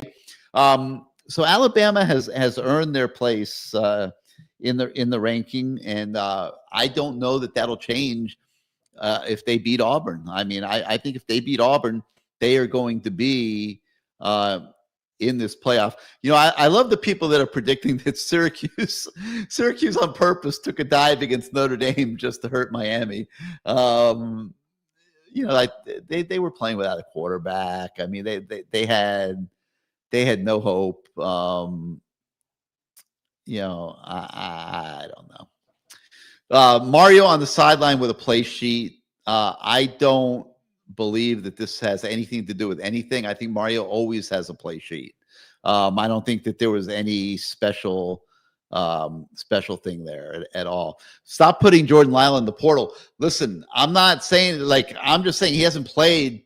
So Alabama has earned their place in the ranking, and I don't know that that'll change if they beat Auburn. I mean, I think if they beat Auburn, they are going to be in this playoff. I love the people that are predicting that Syracuse on purpose took a dive against Notre Dame just to hurt Miami. They were playing without a quarterback. I mean, they had no hope. I don't know. Mario on the sideline with a play sheet. I don't believe that this has anything to do with anything. I think Mario always has a play sheet. I don't think that there was any special special thing there at all. Stop putting Jordan Lyle in the portal. Listen, I'm not saying I'm just saying he hasn't played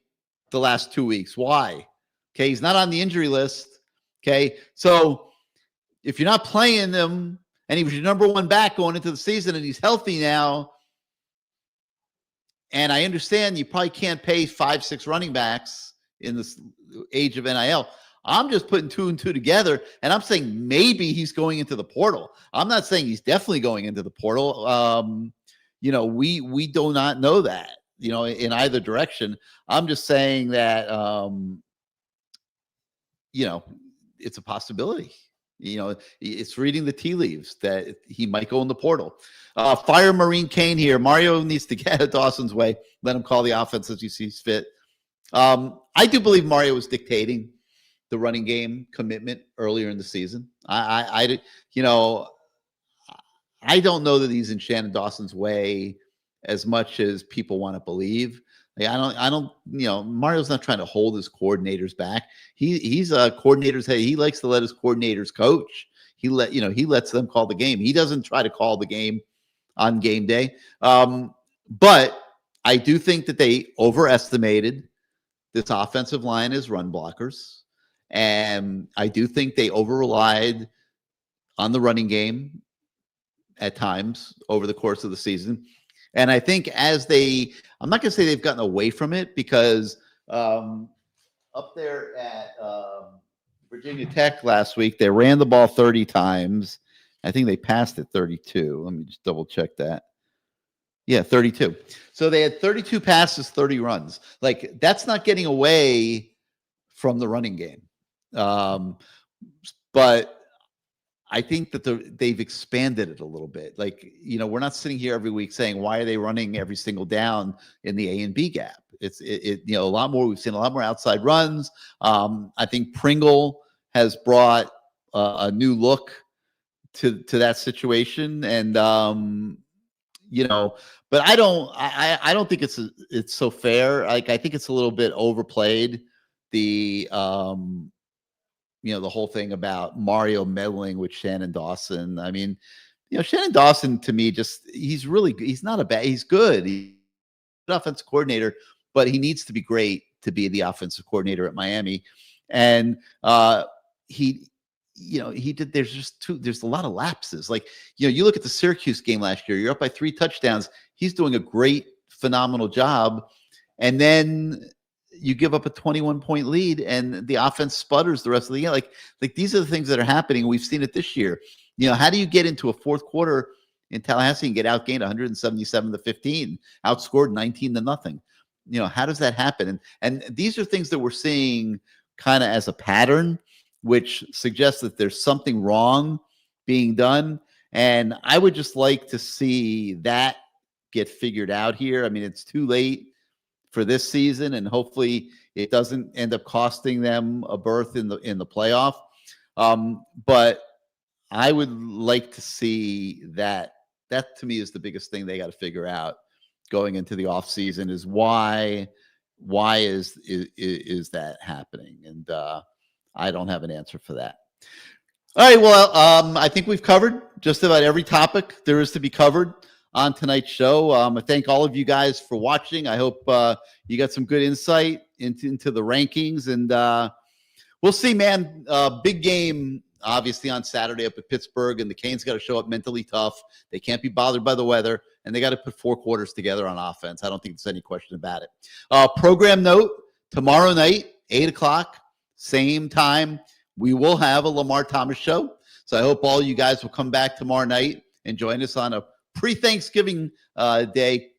the last 2 weeks. Why? Okay, he's not on the injury list. Okay, so if you're not playing him and he was your number one back going into the season and he's healthy now, and I understand you probably can't pay 5-6 running backs in this age of NIL. I'm just putting 2 and 2 together, and I'm saying maybe he's going into the portal. I'm not saying he's definitely going into the portal. We do not know that, in either direction. I'm just saying that, it's a possibility. It's reading the tea leaves that he might go in the portal. Fire Marine Kane here. Mario needs to get out of Dawson's way. Let him call the offense as he sees fit. I do believe Mario was dictating the running game commitment earlier in the season. I don't know that he's in Shannon Dawson's way as much as people want to believe. I don't, Mario's not trying to hold his coordinators back. He's a coordinator's head. He likes to let his coordinators coach. He lets them call the game. He doesn't try to call the game on game day. But I do think that they overestimated this offensive line as run blockers. And I do think they over-relied on the running game at times over the course of the season. And I think I'm not going to say they've gotten away from it, because up there at Virginia Tech last week, they ran the ball 30 times. I think they passed it 32. Let me just double check that. Yeah, 32. So they had 32 passes, 30 runs. That's not getting away from the running game. But I think that they've expanded it a little bit. We're not sitting here every week saying, why are they running every single down in the A and B gap? It's a lot more. We've seen a lot more outside runs. I think Pringle has brought a new look to that situation. And, but I don't think it's so fair. I think it's a little bit overplayed. The whole thing about Mario meddling with Shannon Dawson. I mean, Shannon Dawson, to me, he's good. He's an offensive coordinator, but he needs to be great to be the offensive coordinator at Miami. And there's a lot of lapses. You look at the Syracuse game last year, you're up by 3 touchdowns. He's doing a great, phenomenal job. And then you give up a 21-point lead and the offense sputters the rest of the game. These are the things that are happening. We've seen it this year. How do you get into a fourth quarter in Tallahassee and get outgained 177-15, outscored 19-0? How does that happen? And these are things that we're seeing kind of as a pattern, which suggests that there's something wrong being done. And I would just like to see that get figured out here. I mean, it's too late for this season, and hopefully it doesn't end up costing them a berth in the playoff. But I would like to see that. That to me is the biggest thing they got to figure out going into the off season is why is that happening? And I don't have an answer for that. All right. Well, I think we've covered just about every topic there is to be covered on tonight's show. I thank all of you guys for watching. I hope you got some good insight into the rankings, and we'll see, man. Big game, obviously, on Saturday up at Pittsburgh, and the Canes got to show up mentally tough. They can't be bothered by the weather, and they got to put 4 quarters together on offense. I don't think there's any question about it. Program note, tomorrow night, 8 o'clock, same time, we will have a Lamar Thomas show. So I hope all you guys will come back tomorrow night and join us on a pre-Thanksgiving Day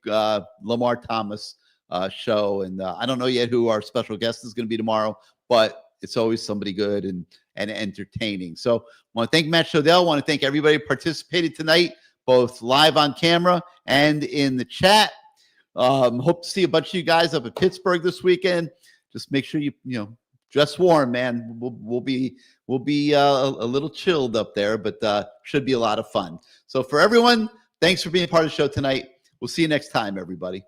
Lamar Thomas show. And I don't know yet who our special guest is going to be tomorrow, but it's always somebody good and entertaining. So I want to thank Matt Shodell. I want to thank everybody who participated tonight, both live on camera and in the chat. Hope to see a bunch of you guys up at Pittsburgh this weekend. Just make sure you dress warm, man. We'll be a little chilled up there, but should be a lot of fun. So for everyone, thanks for being part of the show tonight. We'll see you next time, everybody.